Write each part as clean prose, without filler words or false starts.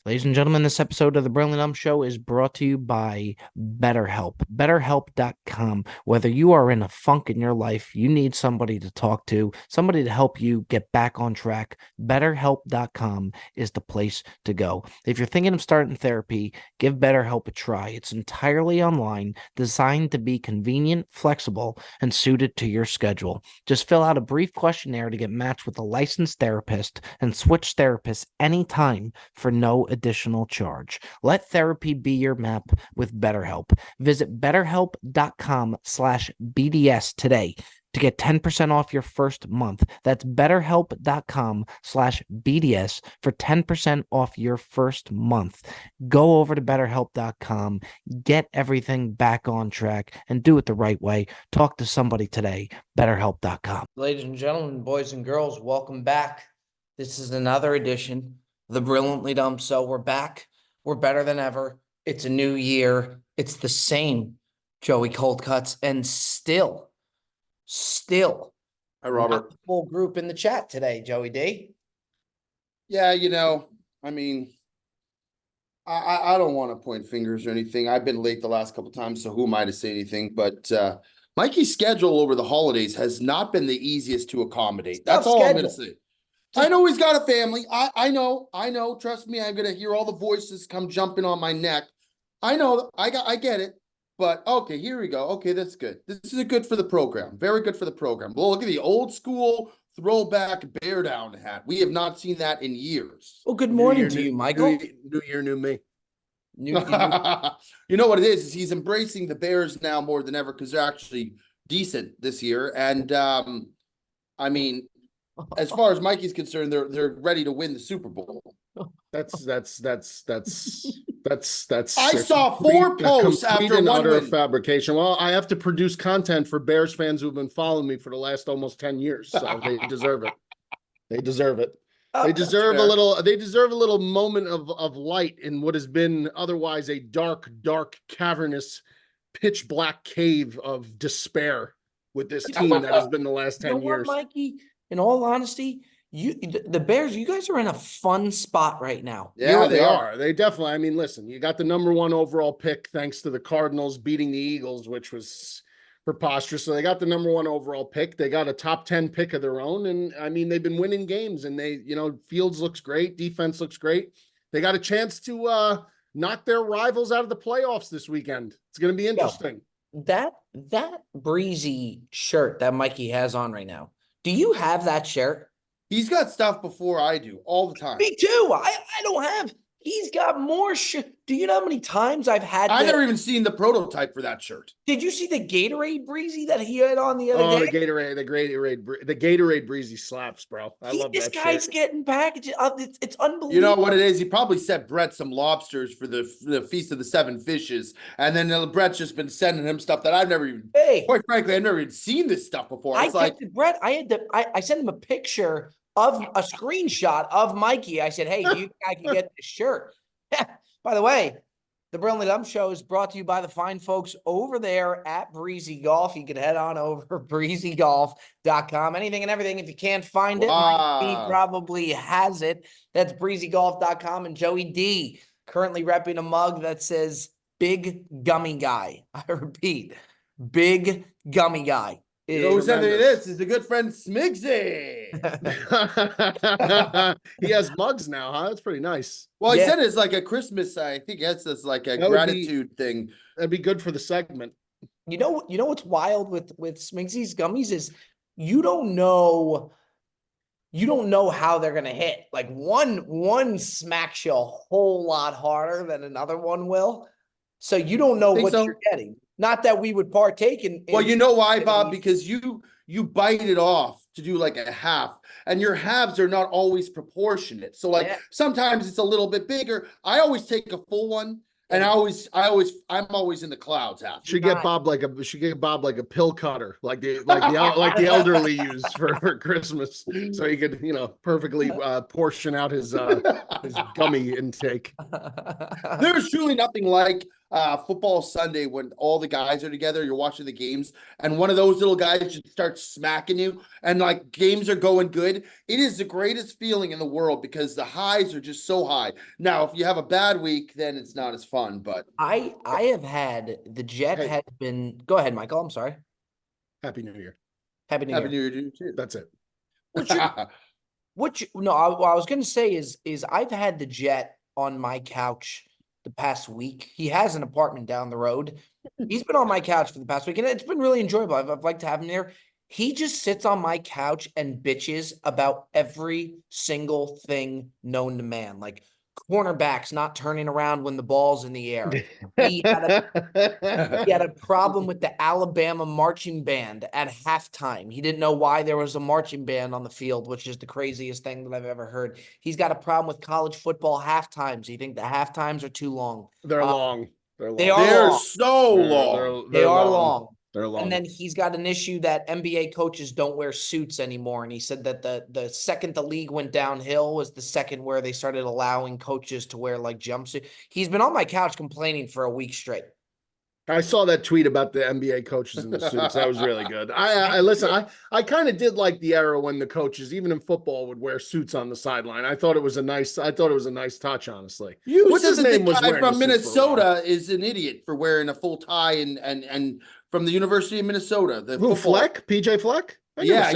Ladies and gentlemen, this episode of the Brilliant Dumb Show is brought to you by BetterHelp. BetterHelp.com. Whether you are in a funk in your life, you need somebody to talk to, somebody to help you get back on track, BetterHelp.com is the place to go. If you're thinking of starting therapy, give BetterHelp a try. It's entirely online, designed to be convenient, flexible, and suited to your schedule. Just fill out a brief questionnaire to get matched with a licensed therapist and switch therapists anytime for no additional charge. Let therapy be your map with BetterHelp. Visit betterhelp.com/BDS today to get 10% off your first month. That's betterhelp.com/BDS for 10% off your first month. Go over to betterhelp.com, get everything back on track, and do it the right way. Talk to somebody today. Betterhelp.com. Ladies and gentlemen, boys and girls, welcome back. This is another edition the Brilliantly Dumb. So we're back. We're better than ever. It's a new year. It's the same Joey Cold Cuts, and still, Hi, Robert. not the full group in the chat today, Joey D. Yeah, I mean, I don't want to point fingers or anything. I've been late the last couple times, so who am I to say anything? But Mikey's schedule over the holidays has not been the easiest to accommodate. That's all I'm going to say. I know he's got a family. I know. Trust me, I'm gonna hear all the voices come jumping on my neck. I know. I get it. But okay, here we go. Okay, that's good. This is good for the program. Very good for the program. Well, look at the old school throwback Beardown hat. We have not seen that in years. Well, good morning to you, Michael. New year, new me. You know what it is he's embracing the Bears now more than ever because they're actually decent this year. And I mean, as far as Mikey's concerned, they're ready to win the Super Bowl. That's I saw four posts after one utter win. fabrication. Well, I have to produce content for Bears fans who've been following me for the last almost 10 years, so they deserve it. They deserve it. They deserve a little moment of light in what has been otherwise a dark, cavernous, pitch black cave of despair with this team that has been the last 10 years. Mikey? In all honesty, the Bears, you guys are in a fun spot right now. Yeah, they are. They definitely. I mean, listen, you got the number 1 overall pick thanks to the Cardinals beating the Eagles, which was preposterous. So they got the number 1 overall pick. They got a top 10 pick of their own. And I mean, they've been winning games and Fields looks great. Defense looks great. They got a chance to knock their rivals out of the playoffs this weekend. It's going to be interesting. That breezy shirt that Mikey has on right now. Do you have that shirt? He's got stuff before I do all the time. Me too. I don't have. He's got more shit. Do you know how many times I've had? I've never even seen the prototype for that shirt. Did you see the Gatorade breezy that he had on the other day? The Gatorade breezy slaps, bro. I love that. This guy's getting packaged. It's unbelievable. You know what it is? He probably sent Brett some lobsters for the Feast of the Seven Fishes, and then Brett's just been sending him stuff that I've never even. Quite frankly, I've never even seen this stuff before. I texted Brett. I sent him a picture of a screenshot of Mikey. I said, "Hey, I can get this shirt." By the way, the Brilliantly Dumb Show is brought to you by the fine folks over there at Breezy Golf. You can head on over breezygolf.com. Anything and everything. If you can't find it, Mikey probably has it. That's breezygolf.com. And Joey D currently repping a mug that says "Big Gummy Guy." I repeat, Big Gummy Guy. You know who said this is a good friend Smigsy. He has mugs now, huh? That's pretty nice. Well, he said it's like a Christmas. I think that's like a gratitude thing. That'd be good for the segment. You know what's wild with Smigsy's gummies is you don't know how they're gonna hit. Like one smacks you a whole lot harder than another one will. So you don't know what you're getting. Not that we would partake in. Well, you know why, Bob? Because you bite it off to do like a half, and your halves are not always proportionate. So sometimes it's a little bit bigger. I always take a full one, and I'm always in the clouds after. Should get Bob like a pill cutter, like the elderly use for Christmas, so he could perfectly portion out his gummy intake. There's truly nothing like football Sunday when all the guys are together, you're watching the games, and one of those little guys just starts smacking you, and like games are going good. It is the greatest feeling in the world because the highs are just so high. Now, if you have a bad week, then it's not as fun, but I have had the Jet Hey. has been. Go ahead, Michael. I'm sorry. Happy New Year. Happy New Happy Year. New Year to you too. That's it. No, what I was gonna say is I've had the Jet on my couch the past week. He has an apartment down the road. He's been on my couch for the past week, and it's been really enjoyable. I've liked to have him there. He just sits on my couch and bitches about every single thing known to man, like cornerbacks not turning around when the ball's in the air. He had a problem with the Alabama marching band at halftime. He didn't know why there was a marching band on the field, which is the craziest thing that I've ever heard. He's got a problem with college football halftimes. He think the halftimes are too long. They're long. They're long. They are They're long. so long. They are long. They're long. And then he's got an issue that NBA coaches don't wear suits anymore. And he said that the second the league went downhill was the second where they started allowing coaches to wear like jumpsuit. He's been on my couch complaining for a week straight. I saw that tweet about the NBA coaches in the suits. That was really good. I listen. I kind of did like the era when the coaches, even in football, would wear suits on the sideline. I thought it was a nice touch, honestly. You said his that name the was guy wearing from a suit for a Minnesota is an idiot for wearing a full tie and from the University of Minnesota. The Who, football. Fleck? PJ Fleck? Yeah,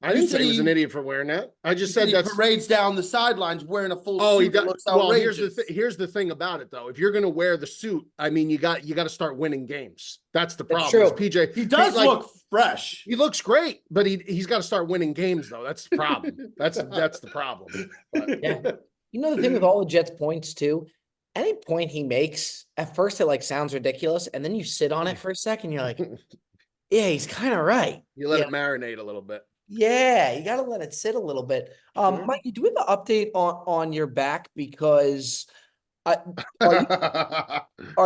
I didn't say he was an idiot for wearing that. I just said he that's parades down the sidelines wearing a full Oh, suit. he does. That looks Well, outrageous. here's the thing about it though. If you're gonna wear the suit, I mean, you got to start winning games. That's the That's problem. true. PJ, He does look fresh. He looks great, but he's got to start winning games though. That's the problem. That's the problem. But, Yeah. You know the thing with all the Jets points too? Any point he makes, at first it like sounds ridiculous, and then you sit on it for a second, you're like, yeah, he's kind of right. You let it marinate a little bit. Yeah, you got to let it sit a little bit. Sure. Mike, do we have an update on your back? Because are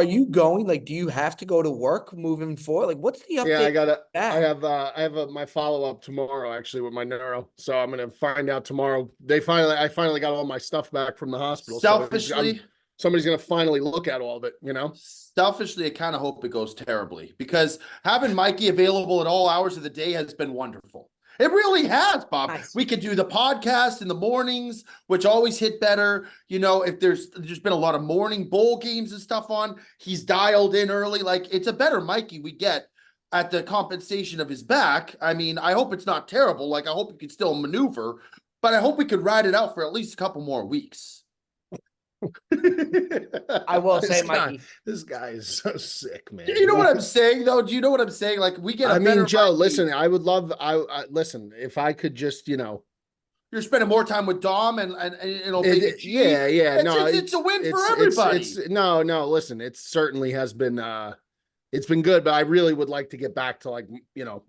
you going, like, do you have to go to work moving forward? Like, what's the update? Yeah, I have my follow-up tomorrow actually with my neuro. So I'm gonna find out tomorrow. I finally got all my stuff back from the hospital. Selfishly, somebody's gonna finally look at all of it, you know? Selfishly, I kind of hope it goes terribly because having Mikey available at all hours of the day has been wonderful. It really has, Bob. Nice. We could do the podcast in the mornings, which always hit better. You know, if there's been a lot of morning bowl games and stuff on, he's dialed in early. Like, it's a better Mikey we get at the compensation of his back. I mean, I hope it's not terrible. Like, I hope he could still maneuver, but I hope we could ride it out for at least a couple more weeks. I will say, Mikey, this guy is so sick, man. You know what I'm saying, though? Do you know what I'm saying? Like, we get. I mean, Joe, Mikey. listen. I would love. I listen. If I could just, you're spending more time with Dom and it'll be it's a win for everybody. No. Listen, it certainly has been. It's been good, but I really would like to get back to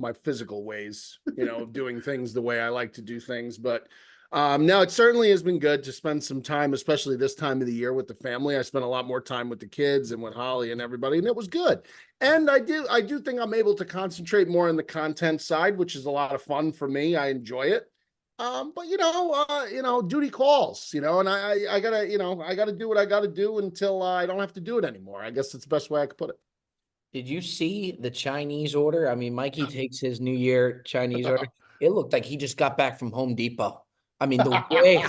my physical ways. Doing things the way I like to do things, but. No, it certainly has been good to spend some time, especially this time of the year with the family. I spent a lot more time with the kids and with Holly and everybody, and it was good. And I do think I'm able to concentrate more on the content side, which is a lot of fun for me. I enjoy it. But duty calls, and I gotta do what I gotta do until I don't have to do it anymore. I guess that's the best way I could put it. did you see the Chinese order? I mean, Mikey takes his New Year Chinese order. It looked like he just got back from Home Depot. I mean, the way,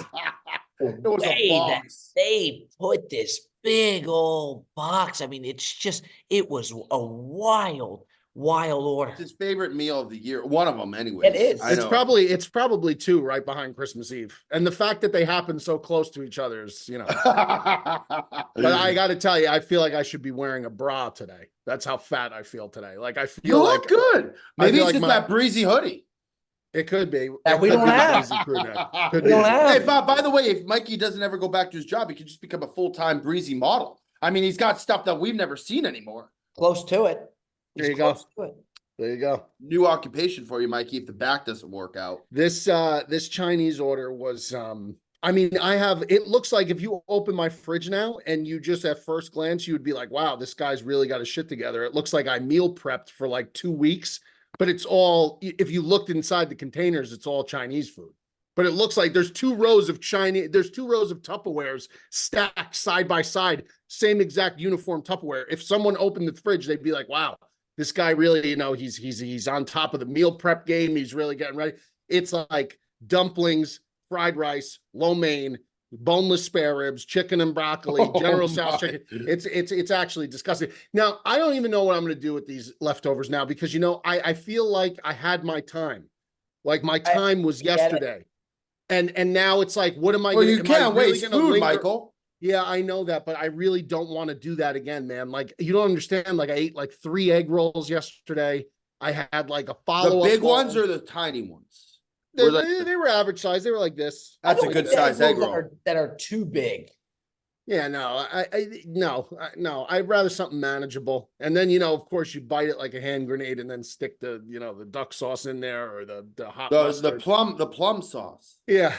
it was a box. they put this big old box. I mean, it was a wild order. It's his favorite meal of the year. One of them, anyway. It is. It's probably two right behind Christmas Eve. And the fact that they happen so close to each other is, But I got to tell you, I feel like I should be wearing a bra today. That's how fat I feel today. Like, I feel you look good. Maybe it's just that breezy hoodie. It could be. That we don't have. We don't have. Hey, Bob, by the way, if Mikey doesn't ever go back to his job, he could just become a full-time breezy model. I mean, he's got stuff that we've never seen anymore. Close to it. There you go. There you go. New occupation for you, Mikey, if the back doesn't work out. This Chinese order was it looks like if you open my fridge now and you just at first glance, you would be like, wow, this guy's really got his shit together. It looks like I meal prepped for like 2 weeks. But it's all, if you looked inside the containers, it's all Chinese food. But it looks like there's 2 rows of Tupperwares stacked side by side, same exact uniform Tupperware. If someone opened the fridge, they'd be like, wow, this guy really, you know, he's on top of the meal prep game. He's really getting ready. It's like dumplings, fried rice, lo mein, boneless spare ribs, chicken and broccoli, General Tso's chicken. It's actually disgusting. Now, I don't even know what I'm going to do with these leftovers now because, you know, I feel like I had my time. Like my time was yesterday. And now it's like, what am I Well, going to you can't really waste food, Michael. Yeah, I know that, but I really don't want to do that again, man. Like, you don't understand. Like, I ate like 3 egg rolls yesterday. I had like a follow-up. The big ones or the tiny ones? They were average size. They were like this. That's a good size egg roll. That are too big. Yeah, no. I'd rather something manageable. And then, you know, of course, you bite it like a hand grenade and then stick the, you know, the duck sauce in there or the hot the plum sauce. Yeah,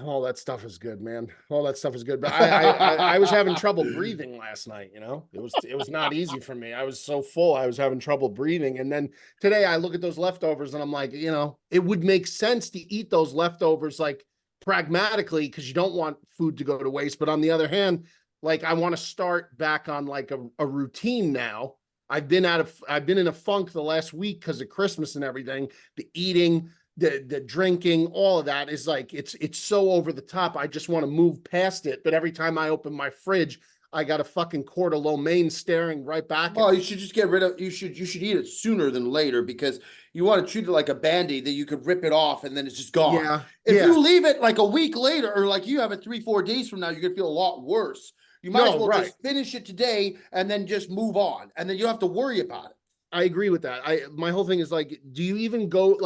all that stuff is good, man. All that stuff is good. But I was having trouble breathing last night, you know. It was not easy for me. I was so full, I was having trouble breathing. And then today I look at those leftovers and I'm like, you know, it would make sense to eat those leftovers like pragmatically because you don't want food to go to waste. But on the other hand, like I want to start back on like a routine now. I've been in a funk the last week because of Christmas and everything. The eating, the drinking, all of that is like it's so over the top. I just want to move past it. But every time I open my fridge, I got a fucking quart of lo mein staring right back. Oh, you should just get rid of. You should eat it sooner than later because you want to treat it like a Band-Aid that you could rip it off and then it's just gone. Yeah. If you leave it like a week later or like you have it 3-4 days from now, you're gonna feel a lot worse. You might as well just finish it today and then just move on, and then you don't have to worry about it. I agree with that. My whole thing is like, do you go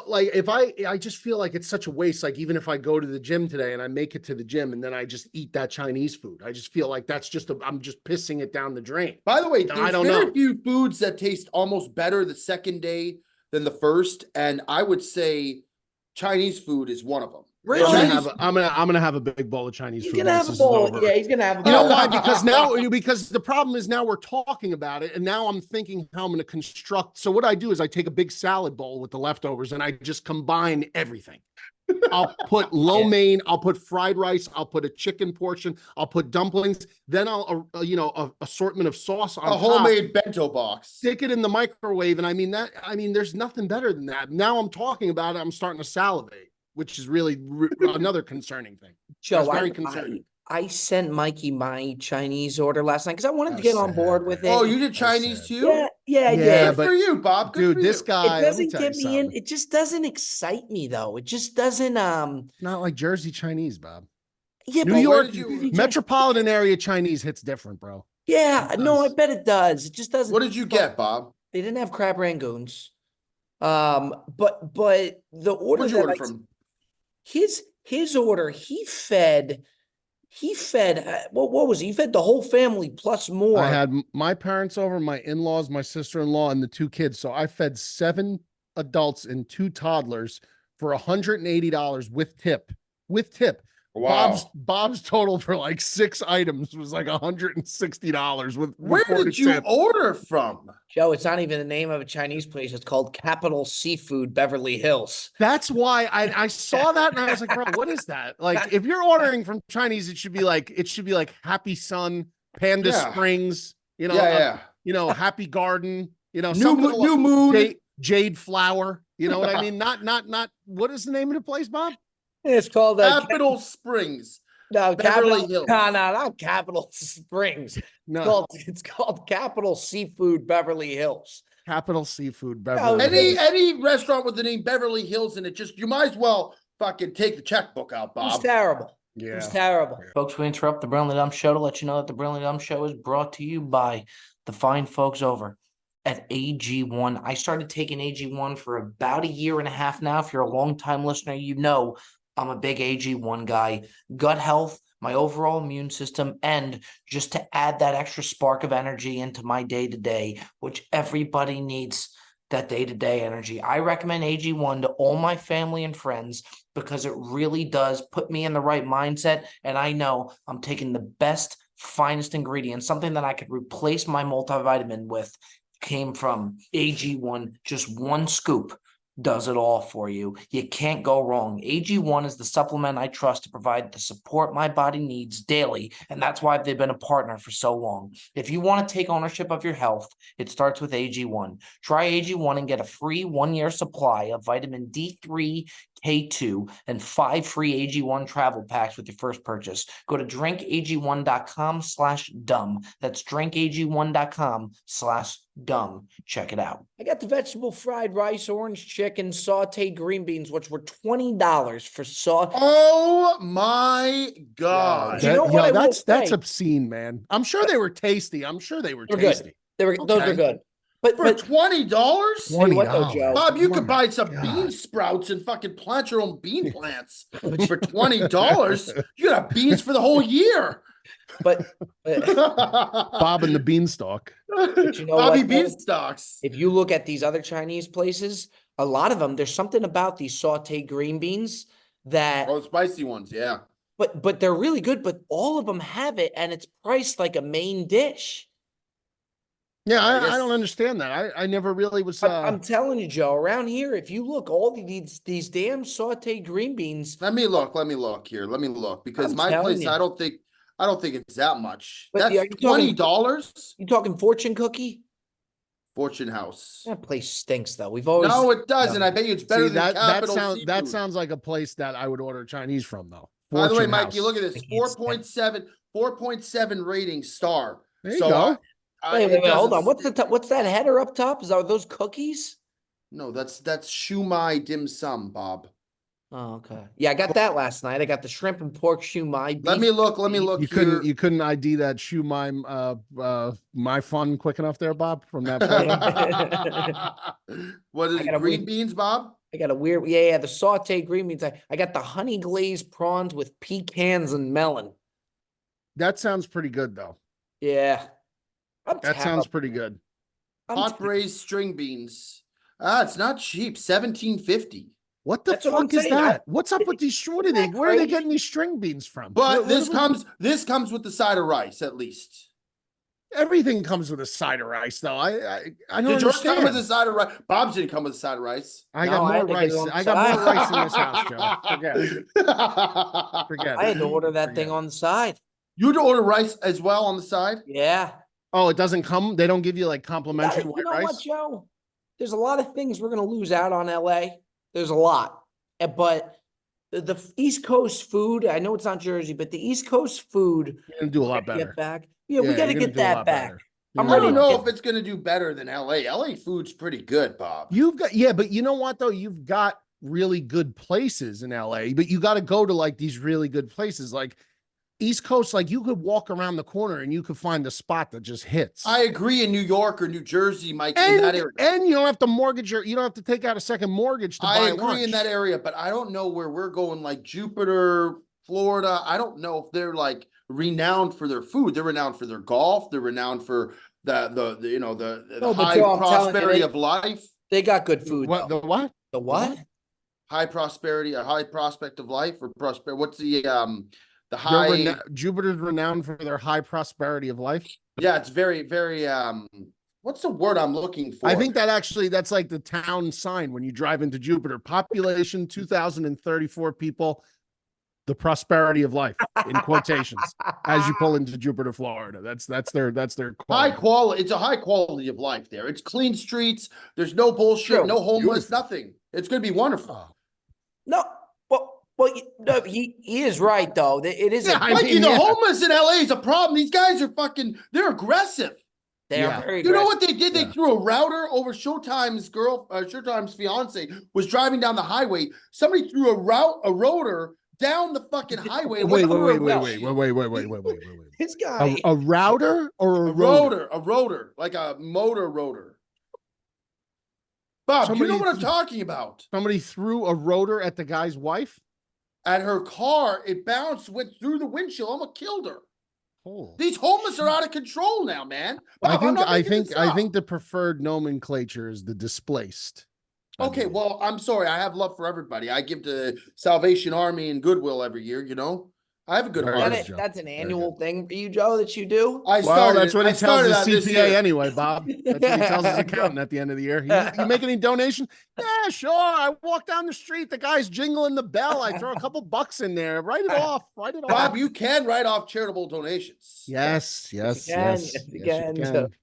like if I just feel like it's such a waste. Like even if I go to the gym today and I make it to the gym and then I just eat that Chinese food, I just feel like that's I'm just pissing it down the drain. By the way, there's very few foods that taste almost better the second day than the first, and I would say Chinese food is one of them. Really? I'm gonna have a big bowl of Chinese food. He's gonna have a bowl. Yeah, he's gonna have a bowl. You know why? Because the problem is now we're talking about it, and now I'm thinking how I'm gonna construct. So what I do is I take a big salad bowl with the leftovers, and I just combine everything. I'll put lo mein, I'll put fried rice, I'll put a chicken portion, I'll put dumplings, then I'll assortment of sauce on a homemade bento box. Stick it in the microwave, and I mean there's nothing better than that. Now I'm talking about it, I'm starting to salivate, which is really another concerning thing. Joe, very concerning. I sent Mikey my Chinese order last night because I wanted to get on board with it. Oh, you did Chinese too? Yeah, Good for you, Bob. Good dude, this guy. It doesn't get me in. It just doesn't excite me though. It just doesn't. It's not like Jersey Chinese, Bob. Yeah, New York metropolitan area Chinese hits different, bro. Yeah, no, I bet it does. It just doesn't. What did you get, Bob? They didn't have crab rangoons. But the order Where'd you order from? His order, he fed what was he? He fed the whole family plus more. I had my parents over, my in-laws, my sister-in-law, and the 2 kids. So I fed 7 adults and 2 toddlers for $180 with tip. Wow. Bob's total for like 6 items was like $160 with where did you order from? Joe, it's not even the name of a Chinese place. It's called Capital Seafood Beverly Hills. That's why I saw that and I was like, bro, what is that? Like if you're ordering from Chinese, it should be like Happy Sun, Panda Springs, Happy Garden, New Moon, Jade Flower. You know what I mean? Not what is the name of the place, Bob? It's called Capital Springs. No, Beverly Hills. No, not Capital Springs. No, it's called Capital Seafood Beverly Hills. Capital Seafood Beverly Hills. Any restaurant with the name Beverly Hills in it, you might as well fucking take the checkbook out, Bob. It's terrible. Yeah. It was terrible. Folks, we interrupt the Brilliantly Dumb Show to let you know that the Brilliantly Dumb Show is brought to you by the fine folks over at AG1. I started taking AG1 for about 1.5 years now. If you're a long-time listener, you know I'm a big AG1 guy. Gut health, my overall immune system, and just to add that extra spark of energy into my day-to-day, which everybody needs that day-to-day energy. I recommend AG1 to all my family and friends because it really does put me in the right mindset, and I know I'm taking the best, finest ingredients, something that I could replace my multivitamin with, came from AG1, just 1 scoop does it all for you. You can't go wrong. AG1 is the supplement I trust to provide the support my body needs daily, and that's why they've been a partner for so long. If you want to take ownership of your health, it starts with AG1. Try AG1 and get a free 1-year supply of vitamin D3, K2, and 5 free AG1 travel packs with your first purchase. Go to drinkag1.com/dumb. That's drinkag1.com/dumb. Check it out. I got the vegetable fried rice, orange chicken, sauteed green beans, which were $20 for sauce. Oh my God. You know what I will that's say? obscene, man. I'm sure they were tasty. I'm sure they were They're tasty. good. Those are Okay. good. But For $20? Tell you what though, Joe. Bob, you could My buy some God. bean sprouts and fucking plant your own bean plants for $20. You got beans for the whole year. But Bob and the beanstalk. you know Bobby what, though? Beanstalks. If you look at these other Chinese places, a lot of them, there's something about these sauteed green beans that, Oh, spicy ones, yeah. but they're really good. But all of them have it, and it's priced like a main dish. Yeah, I I guess- don't understand that. I never really was. I'm telling you, Joe. Around here, if you look, all these damn sauteed green beans. Let me look here. Let me look because I'm my telling place, you. I don't think it's that much. But That's are you talking- $20. You talking Fortune Cookie? Fortune House. That place stinks, though. We've always No, it doesn't. I bet you it's better See, than Capital that Seafood. sounds like a place that I would order Chinese from, though. By the way, Fortune Mikey, House. look at this. I can't stand 4.7 rating star. There you go. Wait, hold on. What's that header up top? Are those cookies? No, that's shumai dim sum, Bob. Oh, okay. Yeah, I got that last night. I got the shrimp and pork shumai. Let me look You here. couldn't ID that shoe my fun quick enough there, Bob, from that photo. What is I it? got a Green weird- beans, Bob? I got a weird, yeah, the sauteed green beans. I got the honey glazed prawns with pecans and melon. That sounds pretty good, though. Yeah. That sounds pretty good. Hot braised string beans. It's not cheap. $17.50. What the That's what I'm fuck is saying. that? What's up with these? Where are they crazy? getting these string beans from? But What this are comes with the side of rice, at least. everything comes with a side of rice, though. I don't Did yours understand. come with a side of rice? Bob's didn't come with a side of rice. I No, got I had more to get rice. it on the I got more side. rice in this house, Joe. Forget it. Forget I it. had to order that thing Forget it. on the side. You'd order rice as well on the side? Yeah. Oh, it doesn't come. They don't give you like complimentary You white know rice. what, Joe? There's a lot of things we're going to lose out on LA. There's a lot. But the East Coast food, I know it's not Jersey, but the East Coast food, You're gonna do a lot get better. back. Yeah, we got you're to gonna get do a that lot back. better. I'm I ready don't to know get- if it's going to do better than LA. LA food's pretty good, Bob. You've got but you know what though? You've got really good places in LA, but you got to go to like these really good places, like East Coast. Like you could walk around the corner and you could find a spot that just hits. I agree in New York or New Jersey, Mike, in that area. And you don't have to you don't have to take out a second mortgage to I buy agree lunch. in that area, but I don't know where we're going, like Jupiter, Florida. I don't know if they're like renowned for their food. They're renowned for their golf. They're renowned for the No, but high Joe, I'm telling you, prosperity they- of life. They got good food. What though. the what? The what? High prosperity, a high prospect of life or prosper. What's the They're high? Jupiter's renowned for their high prosperity of life. Yeah, it's very, very what's the word I'm looking for? I think that's like the town sign when you drive into Jupiter. Population 2,034 people. The prosperity of life in quotations as you pull into Jupiter, Florida. That's their high quality. quality. It's a high quality of life there. It's clean streets. There's no bullshit, True. no homeless, Beautiful. nothing. It's going to be wonderful. No. Well, no, he is right though. It is. Yeah, a, I Mikey, mean, the yeah. homeless in LA is a problem. These guys are they're aggressive. they yeah. are very. You know aggressive. what they did? They Yeah. threw a router over Showtime's fiance was driving down the highway. Somebody threw a rotor down the fucking highway. and Wait, went through her wait. windshield. This guy. A router or A a rotor? rotor, a rotor, like a motor rotor. Bob, you know Somebody what I'm threw- talking about? Somebody threw a rotor at the guy's wife. At her car, it bounced, went through the windshield, almost killed her. Oh. These homeless are out of control now, man. I Bob, I'm not making this up. think the preferred nomenclature is the displaced. I Okay, believe. well, I'm sorry. I have love for everybody. I give to Salvation Army and Goodwill every year, you know? I have a good Very heart. good, Joe. That's an Very annual thing for you, Joe, that you do? I Well, started. that's what he I tells started his that this CPA year. anyway, Bob. That's what he tells his accountant at the end of the year. You make any donation? Yeah, sure. I walk down the street, the guy's jingling the bell. I throw a couple bucks in there. Write it off. Write it off. Bob, you can write off charitable donations. Yes, yes, You yes, can, yes, yes, you you can.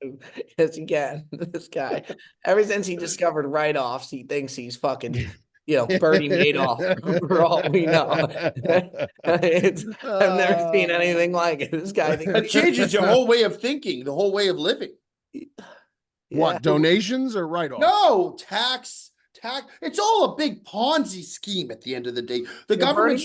can. Yes, you can. This guy, ever since he discovered write-offs, he thinks he's fucking, Bernie Madoff for all we know. I've never seen anything like it. This guy thinks It changes your whole way of thinking, the whole way of living. What, donations or write-off? No, tax. It's all a big Ponzi scheme at the end of the day. The government's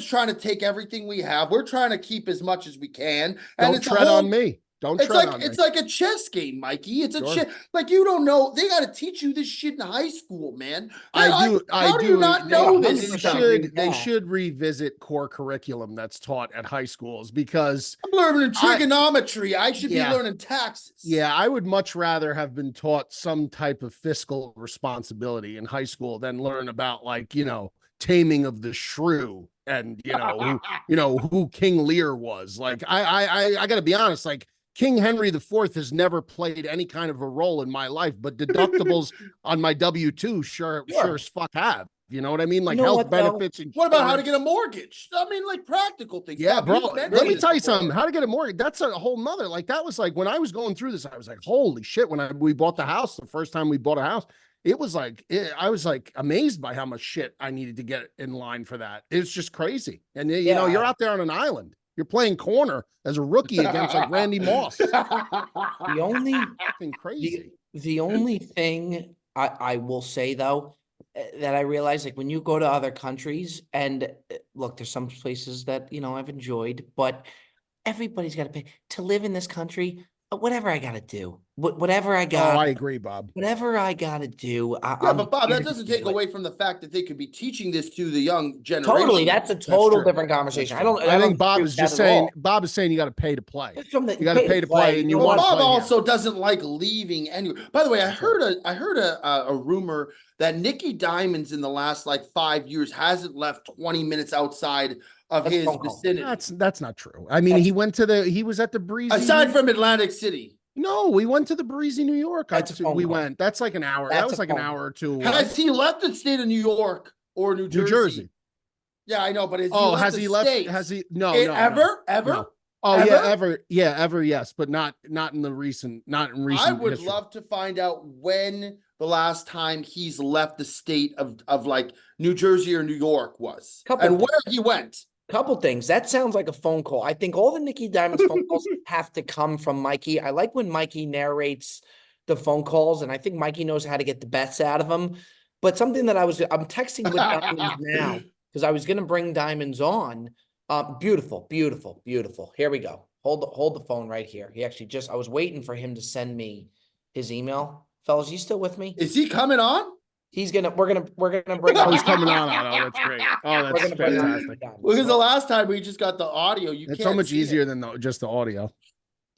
trying to take everything we have. We're trying to keep as much as we can. And Don't tread on me. Don't tread on me. It's like a chess game, Mikey. It's a Sure. chess. Like, you don't know. They got to teach you this shit in high school, man. How do you not know this stuff? They should revisit core curriculum that's taught at high schools, because I'm learning trigonometry. I should be learning taxes. Yeah, I would much rather have been taught some type of fiscal responsibility in high school than learn about, like, taming of the shrew and who King Lear was. Like, I got to be honest, like, King Henry IV has never played any kind of a role in my life, but deductibles on my W-2 sure as fuck have. You know what I mean? Like, health benefits. What about how to get a mortgage? I mean, like, practical things. Yeah, bro. Let me tell you something. How to get a mortgage. That's a whole nother. Like, that was like, when I was going through this, I was like, holy shit. When we bought the house, the first time we bought a house, it was like, I was like amazed by how much shit I needed to get in line for that. It's just crazy. And you're out there on an island. You're playing corner as a rookie against like Randy Moss. The only fucking crazy. The only thing I will say, though, that I realize, like, when you go to other countries, and look, there's some places that I've enjoyed, but everybody's got to pay to live in this country. Whatever I got to do, whatever I got. Oh, I agree, Bob. Whatever I got to do. But Bob, that doesn't take away from the fact that they could be teaching this to the young generation. Totally, that's a total different conversation. I think Bob is just saying. Bob is saying you got to pay to play. You got to pay to play, and you want. Bob also doesn't like leaving anywhere. By the way, I heard a rumor that Nikki Diamonds in the last like 5 years hasn't left 20 minutes outside of his vicinity. That's not true. I mean, he was at the Breezy. Aside from Atlantic City. No, we went to the Breezy, New York. That's like an hour. That was like an hour or two. Has he left the state of New York or New Jersey? New Jersey. Yeah, I know, but has he left? Has he? No, ever? No. Oh, ever? Yes, but not in recent. I would love to find out when the last time he's left the state of like New Jersey or New York was, and where he went. Couple things. That sounds like a phone call. I think all the Nikki Diamonds phone calls have to come from Mikey. I like when Mikey narrates the phone calls, and I think Mikey knows how to get the best out of them. But something that I'm texting with Diamonds now, because I was going to bring Diamonds on. Beautiful. Here we go. Hold the phone right here. He actually I was waiting for him to send me his email. Fellas, you still with me? Is he coming on? We're gonna bring. Oh, he's coming on. Oh, that's great. Oh, that's fantastic. Because the last time we just got the audio, it's so much easier than just the audio.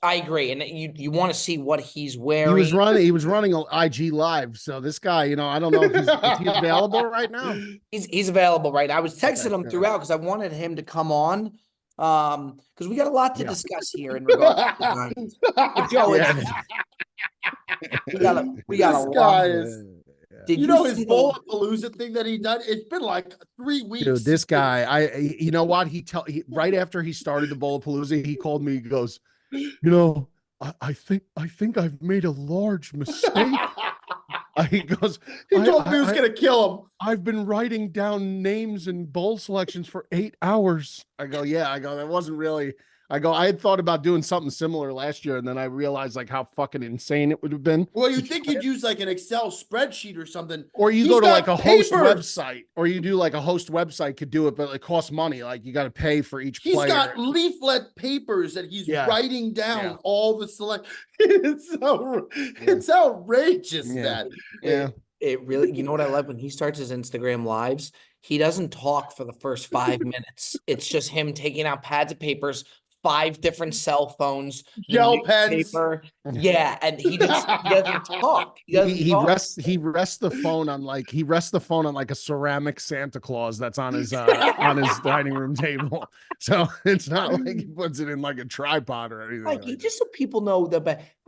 I agree, and you want to see what he's wearing. He was running an IG live. So this guy, I don't know if is he available right now. He's available right now. I was texting him throughout because I wanted him to come on. Because we got a lot to discuss here in regards to Joe. We got a lot. Did you know his Bullet-Palooza thing that he done? It's been like 3 weeks. Dude, this guy, you know what? Right after he started the Bullet-Palooza, he called me. He goes, I think I've made a large mistake. He told me he was going to kill him. I've been writing down names and bowl selections for 8 hours. I go, that wasn't really. I had thought about doing something similar last year, and then I realized like how fucking insane it would have been. Well, you think you'd use like an Excel spreadsheet or something. Or you go to like a host website, or you do like a host website could do it, but it costs money. Like you got to pay for each player. He's got leaflet papers that he's writing down all the select. It's outrageous, man. It really, you know what I love when he starts his Instagram lives? He doesn't talk for the first 5 minutes. It's just him taking out pads of papers, 5 different cell phones, the Gel pens. newspaper. Yeah, and he doesn't talk. He doesn't He talk. rests the phone on like a ceramic Santa Claus that's on his dining room table. So it's not like he puts it in like a tripod or anything. Like, just so people know how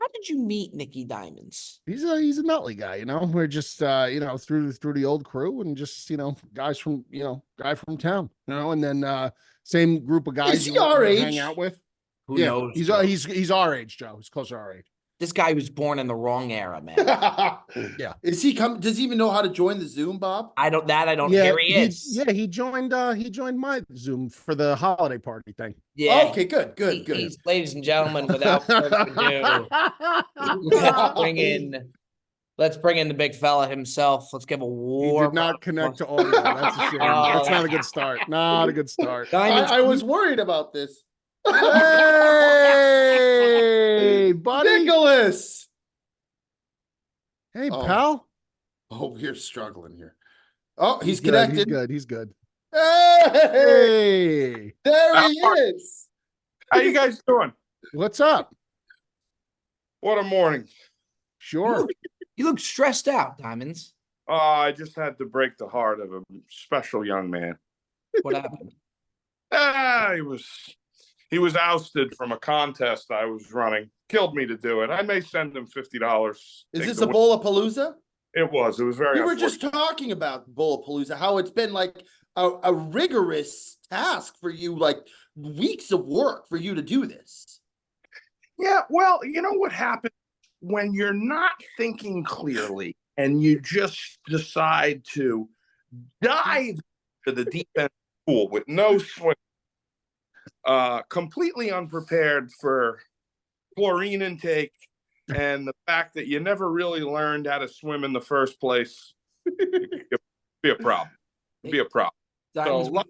did you meet Nikki Diamonds? He's a Nutley guy, you know. We're just through the old crew and just guy from town, and then same group of guys Is he you our age? hang out with. Who Yeah, knows? he's our age, Joe. He's close to our age. This guy was born in the wrong era, man. Yeah. Does he even know how to join the Zoom, Bob? I don't. Yeah, Here he is. he joined my Zoom for the holiday party thing. Yeah. Okay, good. Ladies and gentlemen, without further ado, let's bring in the big fella himself. Let's give a He warm. did not connect to audio. That's a shame. That's not a good start. Not a good start. I was worried about this. Hey, buddy. Nicholas. Hey, Oh. pal. Oh, we're struggling here. Oh, he's good, connected. He's good. Hey, there he is. How you guys doing? What's up? What a morning. Sure. You look stressed out, Diamonds. I just had to break the heart of a special young man. What happened? He was ousted from a contest I was running. Killed me to do it. I may send him $50. Is this a Bullapalooza? It was very We were just talking about Bullapalooza, how it's been like a rigorous task for you, like weeks of work for you to do this. Yeah, well, you know what happens when you're not thinking clearly and you just decide to dive to the deep end pool with no swim, completely unprepared for chlorine intake and the fact that you never really learned how to swim in the first place. Be a problem. Diamonds, So,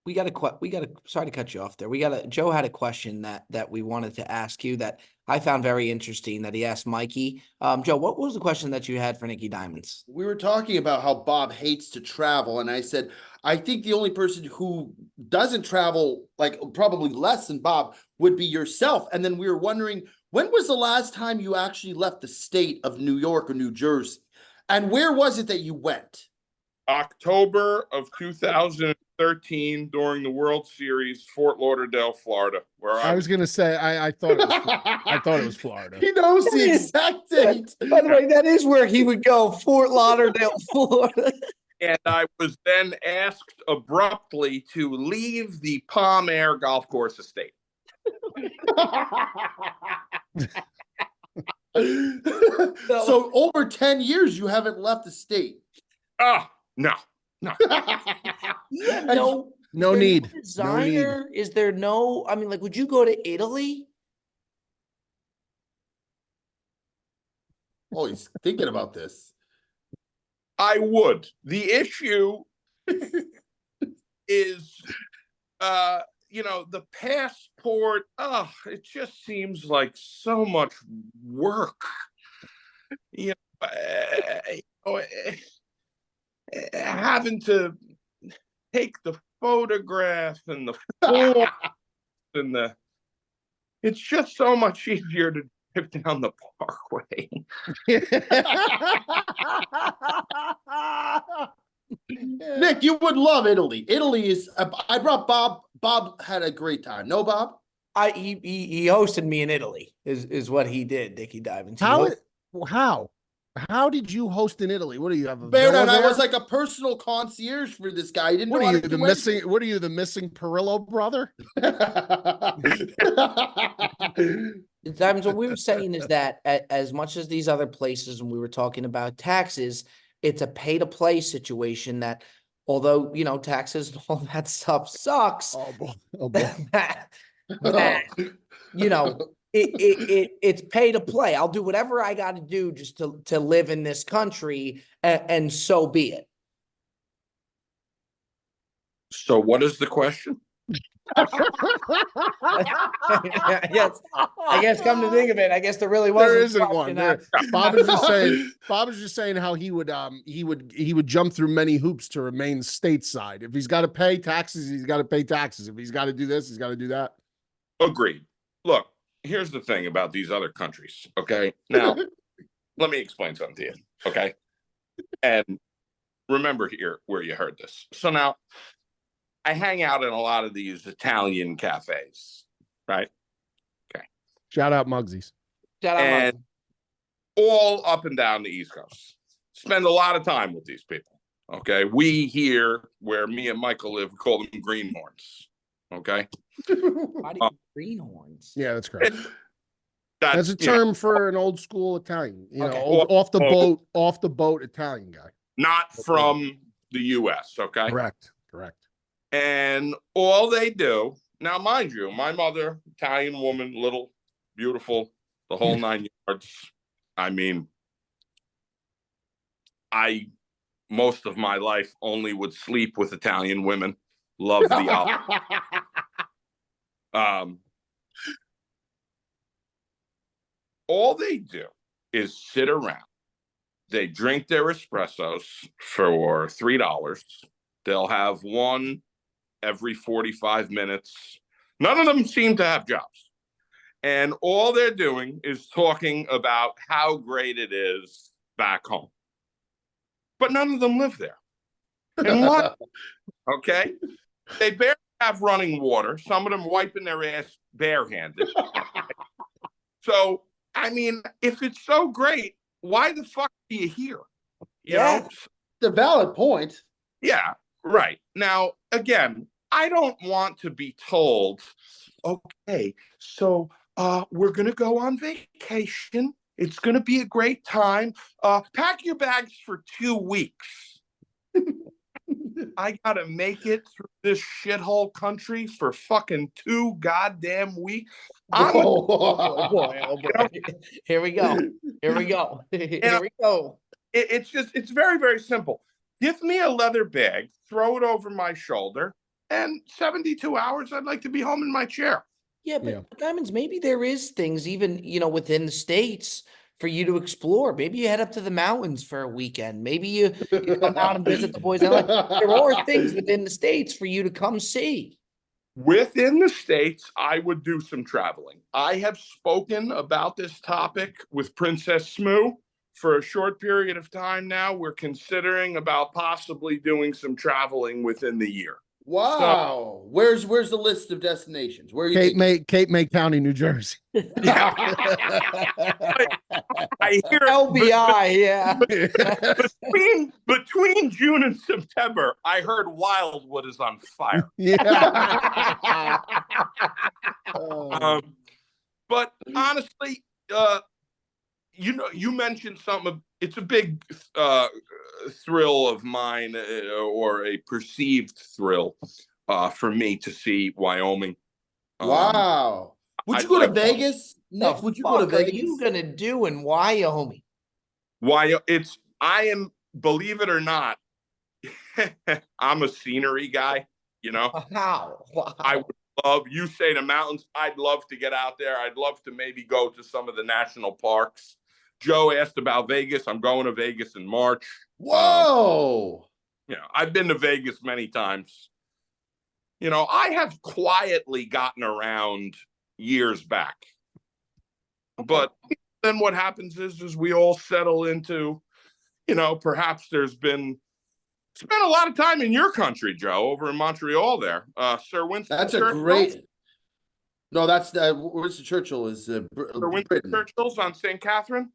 we got to sorry to cut you off there. Joe had a question that we wanted to ask you that I found very interesting that he asked Mikey. Joe, what was the question that you had for Nikki Diamonds? We were talking about how Bob hates to travel, and I said, I think the only person who doesn't travel, like probably less than Bob, would be yourself. And then we were wondering, when was the last time you actually left the state of New York or New Jersey? And where was it that you went? October of 2013 during the World Series, Fort Lauderdale, Florida, where I was gonna say I thought it was Florida. He knows the exact date. By the way, that is where he would go, Fort Lauderdale, Florida. And I was then asked abruptly to leave the Palm Air Golf Course estate. So over 10 years, you haven't left the state. Oh, no. Yeah, No need. Designer? Is there no? I mean, like, would you go to Italy? Oh, he's thinking about this. I would. The issue is, the passport. Oh, it just seems like so much work. Having to take the photograph and the form and it's just so much easier to drive down the parkway. Nick, you would love Italy. Italy is. I brought Bob. Bob had a great time. No, Bob. He hosted me in Italy. Is what he did. Nikki Diamonds. How did you host in Italy? What do you have? Beardown, I was like a personal concierge for this guy. He didn't know how to do anything. What are you, the missing Perillo brother? Diamonds, what we were saying is that as much as these other places, when we were talking about taxes, it's a pay to play situation that, although, taxes and all that stuff sucks. Oh boy. It's pay to play. I'll do whatever I got to do just to live in this country, and so be it. So what is the question? I guess come to think of it, I guess there really wasn't. There isn't one. Bob is just saying how he would jump through many hoops to remain stateside. If he's got to pay taxes, he's got to pay taxes. If he's got to do this, he's got to do that. Agreed. Look, here's the thing about these other countries. Okay. Now, let me explain something to you. Okay. And remember here where you heard this. So now I hang out in a lot of these Italian cafes, right? Okay. Shout out Mugsies. Shout out, And Muggsy. all up and down the East Coast. Spend a lot of time with these people. Okay. We here, where me and Michael live, we call them greenhorns. Okay. Why do you greenhorns? Yeah, that's correct. That's a term for an old school Italian, Okay. off the boat Italian guy. not from the US. Okay. Correct. And all they do now, mind you, my mother, Italian woman, little, beautiful, the whole 9 yards. I mean, most of my life only would sleep with Italian women. Love the all they do is sit around. They drink their espressos for $3. They'll have one every 45 minutes. None of them seem to have jobs. And all they're doing is talking about how great it is back home. But none of them live there. And what? Okay. They barely have running water. Some of them wiping their ass barehanded. So, I mean, if it's so great, why the fuck are you here? You know? The valid point. Yeah, right. Now, again, I don't want to be told, okay, so we're going to go on vacation. It's going to be a great time. Pack your bags for 2 weeks. I got to make it through this shithole country for fucking 2 goddamn weeks. Oh boy. Here we go. Here we go. It's very, very simple. Give me a leather bag, throw it over my shoulder, and 72 hours, I'd like to be home in my chair. Yeah, but Diamonds, maybe there is things even, within the States for you to explore. Maybe you head up to the mountains for a weekend. Maybe you come out and visit the boys. There are things within the States for you to come see. Within the States, I would do some traveling. I have spoken about this topic with Princess Smoo for a short period of time now. We're considering about possibly doing some traveling within the year. Wow. So, where's the list of destinations? Where are you Cape May County, New Jersey. I hear LBI, between June and September, I heard Wildwood is on fire. Yeah. But honestly, you mentioned something. It's a big thrill of mine, or a perceived thrill for me to see Wyoming. Wow. Would you go to Vegas? Nick, would you go to Vegas? What are you gonna do in Wyoming? Believe it or not, I'm a scenery guy. Wow. I would love, you say the mountains, I'd love to get out there. I'd love to maybe go to some of the national parks. Joe asked about Vegas. I'm going to Vegas in March. Whoa. I've been to Vegas many times. I have quietly gotten around years back. But then what happens is we all settle into, perhaps spent a lot of time in your country, Joe, over in Montreal there. Sir Winston That's Churchill. A great. No, that's Winston Churchill is Sir Winston Churchill's on St. Catherine.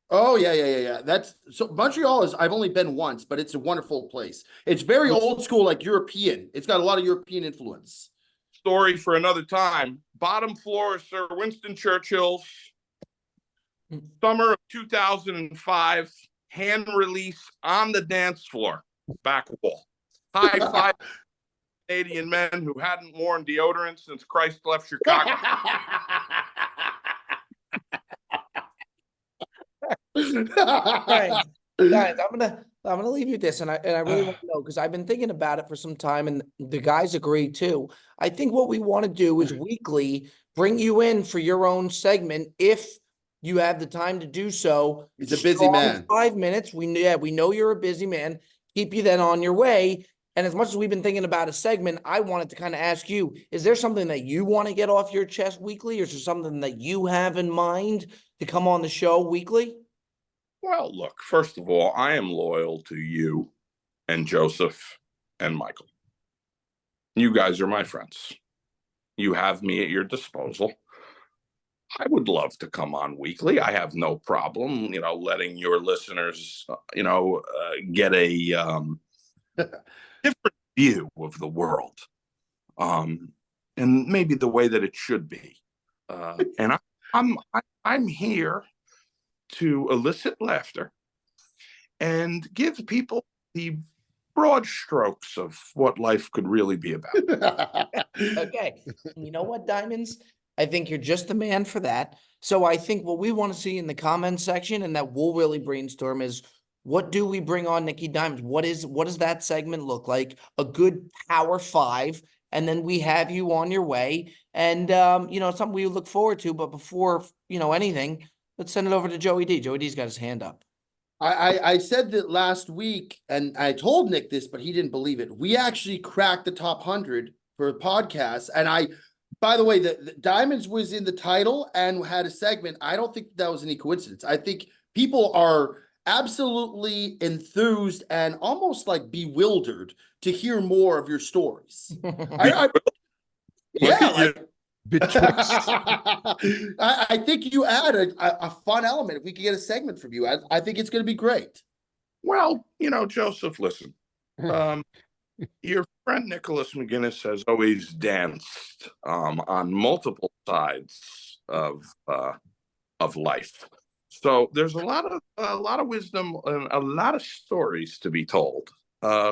Oh, yeah. That's so Montreal I've only been once, but it's a wonderful place. It's very old school, like European. It's got a lot of European influence. Story for another time. Bottom floor of Sir Winston Churchill's. Summer of 2005. Hand release on the dance floor. Back wall. High five Canadian men who hadn't worn deodorant since Christ left Chicago. Guys, I'm gonna leave you with this, and I really want to know, because I've been thinking about it for some time, and the guys agree too. I think what we want to do is weekly bring you in for your own segment if you have the time to do so. He's a busy man. 5 minutes. We know you're a busy man. Keep you then on your way. And as much as we've been thinking about a segment, I wanted to kind of ask you, is there something that you want to get off your chest weekly, or is there something that you have in mind to come on the show weekly? Well, look, first of all, I am loyal to you and Joseph and Michael. You guys are my friends. You have me at your disposal. I would love to come on weekly. I have no problem, letting your listeners, get a different view of the world, and maybe the way that it should be. And I'm here to elicit laughter and give people the broad strokes of what life could really be about. Okay. You know what, Diamonds? I think you're just the man for that. So I think what we want to see in the comments section, and that we'll really brainstorm, is what do we bring on Nikki Diamonds? What does that segment look like? A good power 5, and then we have you on your way. And something we look forward to. But before anything, let's send it over to Joey D. Joey D's got his hand up. I said that last week, and I told Nick this, but he didn't believe it. We actually cracked the top 100 for a podcast. And by the way, the Diamonds was in the title and had a segment. I don't think that was any coincidence. I think people are absolutely enthused and almost like bewildered to hear more of your stories. Betwixt. I think you add a fun element. If we could get a segment from you, I think it's going to be great. Well, Joseph, listen. Your friend Nicholas McGinnis has always danced on multiple sides of life. So there's a lot of wisdom and a lot of stories to be told.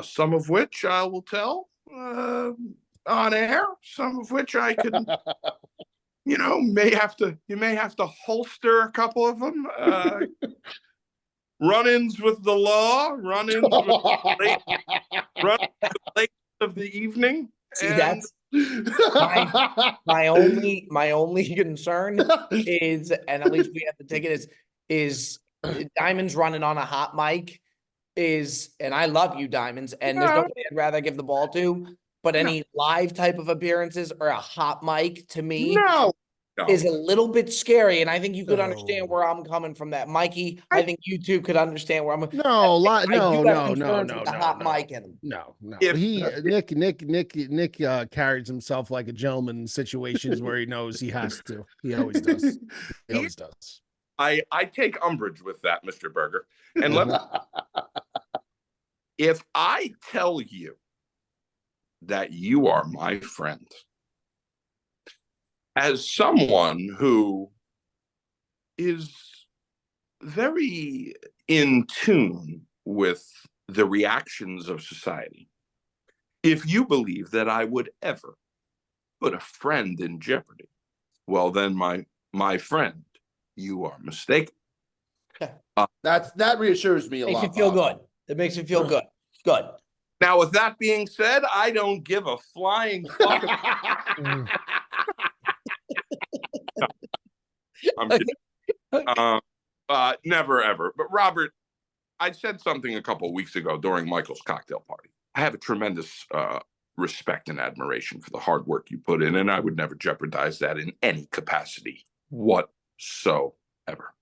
Some of which I will tell on air. Some of which I could, you may have to holster a couple of them. Run-ins with the law, run-ins with the late of the evening. See, that's my only concern is, and at least we have to take it is Diamonds running on a hot mic and I love you, Diamonds, and there's nobody I'd rather give the ball to, but any live type of appearances or a hot mic to me is a little bit scary, and I think you could understand where I'm coming from. That, Mikey, I think you two could understand where I'm. No. Hot mic in him. No. Nick carries himself like a gentleman in situations where he knows he has to. He always does. He always does. I take umbrage with that, Mr. Berger. And if I tell you that you are my friend, as someone who is very in tune with the reactions of society, if you believe that I would ever put a friend in jeopardy, well, then my friend, you are mistaken. That reassures me a lot. Makes me feel good. It makes me feel good. Good. Now, with that being said, I don't give a flying fuck. I'm kidding. Never ever. But Robert, I said something a couple of weeks ago during Michael's cocktail party. I have a tremendous respect and admiration for the hard work you put in, and I would never jeopardize that in any capacity whatsoever.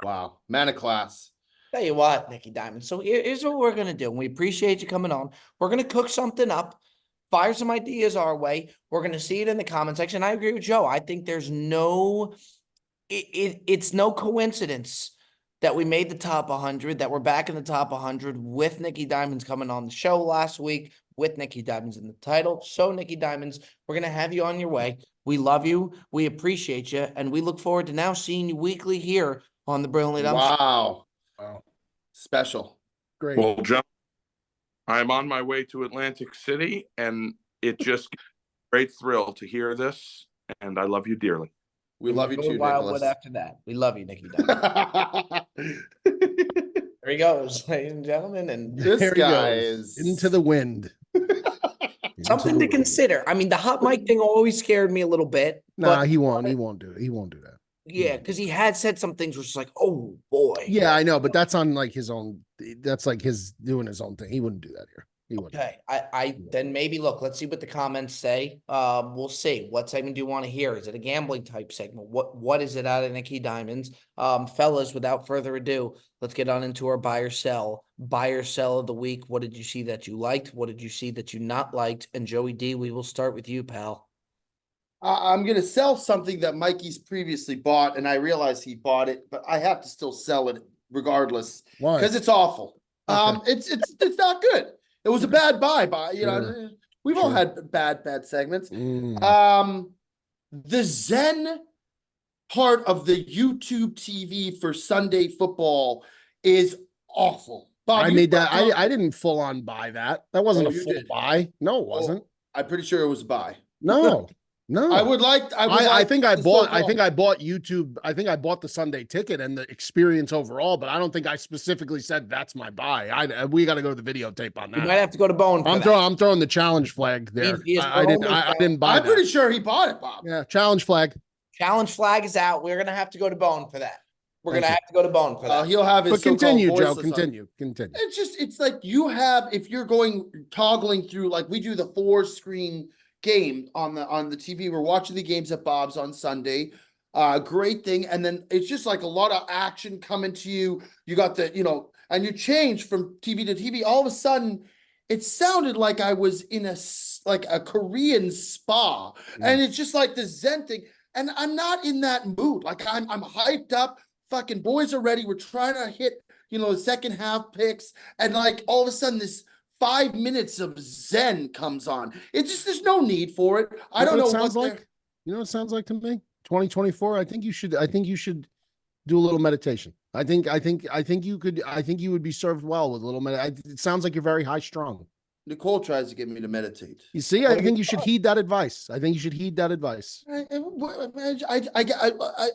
Wow, man of class. Tell you what, Nikki Diamonds. So here's what we're gonna do. We appreciate you coming on. We're gonna cook something up, fire some ideas our way. We're gonna see it in the comment section. I agree with Joe. I think there's it's no coincidence that we made the top 100, that we're back in the top 100 with Nikki Diamonds coming on the show last week, with Nikki Diamonds in the title. So, Nikki Diamonds, we're going to have you on your way. We love you. We appreciate you. And we look forward to now seeing you weekly here on the Brilliant Wow. Special. Great. Well, John, I'm on my way to Atlantic City, and it just gives me a great thrill to hear this. And I love you dearly. We love you too, Wildwood Nicholas. after that. We love you, Nikki Diamonds. There he goes, ladies and gentlemen. And This guy is into the wind. Something to consider. I mean, the hot mic thing always scared me a little bit. Nah, he won't. He won't do it. He won't do that. Yeah, because he had said some things which is like, oh boy. Yeah, I know, but that's on like his own. That's like his doing his own thing. He wouldn't do that here. He wouldn't. Okay, I then maybe look, let's see what the comments say. We'll see. What segment do you want to hear? Is it a gambling type segment? What is it out of Nikki Diamonds? Fellas, without further ado, let's get on into our buy or sell. Buy or sell of the week. What did you see that you liked? What did you see that you not liked? And Joey D, we will start with you, pal. I'm going to sell something that Mikey's previously bought, and I realize he bought it, but I have to still sell it regardless Why? because it's awful. Okay. It's not good. It was a bad buy, you know, Sure. we've all Sure. had bad segments. Mm. The Zen part of the YouTube TV for Sunday football is awful. Bob, I you made that. were- I didn't full on buy that. That wasn't Oh, a you full did. buy. No, it wasn't. I'm pretty sure it was a buy. No, no. I think I bought YouTube. I think I bought the Sunday ticket and the experience overall, but I don't think I specifically said that's my buy. We got to go to the videotape on You might that. have to go to Bone for that. I'm throwing the challenge flag there. He is I didn't buy I'm that. pretty sure he bought it, Bob. Yeah, challenge flag. Challenge flag is out. We're gonna have to go to Bone for that. We're Thank gonna you. have to go to Bone for that. He'll have his But continue, so-called Joe. voiceless on. Continue. It's like you have, if you're toggling through, like we do the 4-screen game on the TV. We're watching the games at Bob's on Sunday. Great thing. And then it's just like a lot of action coming to you. You got and you change from TV to TV. All of a sudden, it sounded like I was in a Korean spa. And it's just like the Zen thing. And I'm not in that mood. Like I'm hyped up. Fucking boys are ready. We're trying to hit, the second half picks. And like all of a sudden this 5 minutes of Zen comes on. It's just, there's no need for it. I don't know what sounds like. You know what it sounds like to me? 2024. I think you should do a little meditation. I think you would be served well with a little it sounds like you're very high strung. Nicole tries to get me to meditate. You see, I think you should heed that advice. I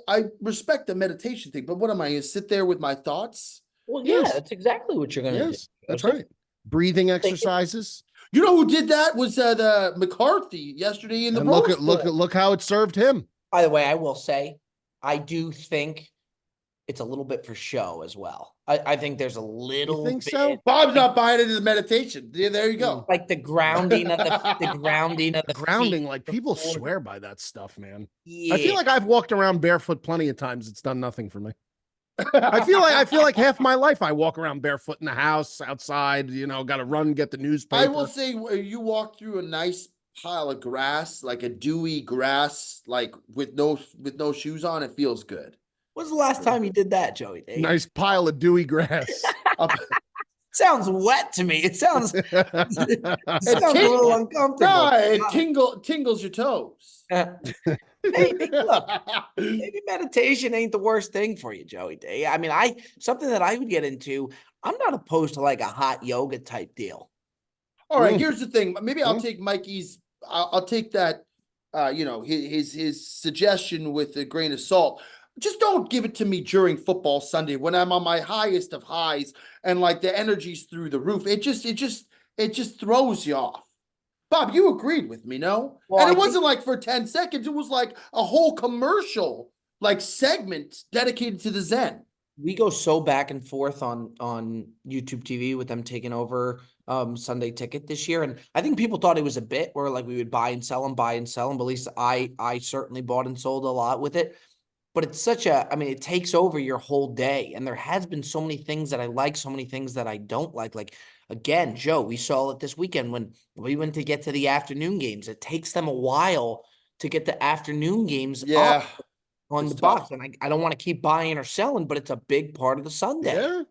I respect the meditation thing, but what am I going to sit there with my thoughts? Well, yeah, Yes. that's exactly what you're gonna do. That's right. Breathing exercises. You know who did that was the McCarthy yesterday in the And Rose Bowl. look how it served him. By the way, I will say, I do think it's a little bit for show as well. I think there's a little think bit, so? Bob's not buying into the meditation. Yeah, there you go. like the grounding of the grounding of the Grounding, feet like people before- swear by that stuff, man. Yeah. I feel like I've walked around barefoot plenty of times. It's done nothing for me. I feel like half my life I walk around barefoot in the house, outside, got to run, get the newspaper. I will say, you walk through a nice pile of grass, like a dewy grass, like with no shoes on, it feels good. When's the last time you did that, Joey? Dave? Nice pile of dewy grass. Sounds wet to me. It sounds, it sounds a little uncomfortable. No, it tingles your toes. Hey, look, maybe meditation ain't the worst thing for you, Joey D. I mean, something that I would get into. I'm not opposed to like a hot yoga type deal. All right, here's the thing. Maybe I'll take Mikey's. I'll take that. His suggestion with a grain of salt. Just don't give it to me during football Sunday when I'm on my highest of highs and like the energy's through the roof. It just throws you off. Bob, you agreed with me, no? Well, and it wasn't like for 10 seconds. It was like a whole commercial, like segment dedicated to the Zen. We go so back and forth on YouTube TV with them taking over Sunday Ticket this year. And I think people thought it was a bit where like we would buy and sell them. But at least I certainly bought and sold a lot with it. But it's it takes over your whole day. And there has been so many things that I like, so many things that I don't like. Like, again, Joe, we saw it this weekend when we went to get to the afternoon games. It takes them a while to get the afternoon games up on the box. And I don't want to keep buying or selling, but it's a big part of the Sunday. Yeah.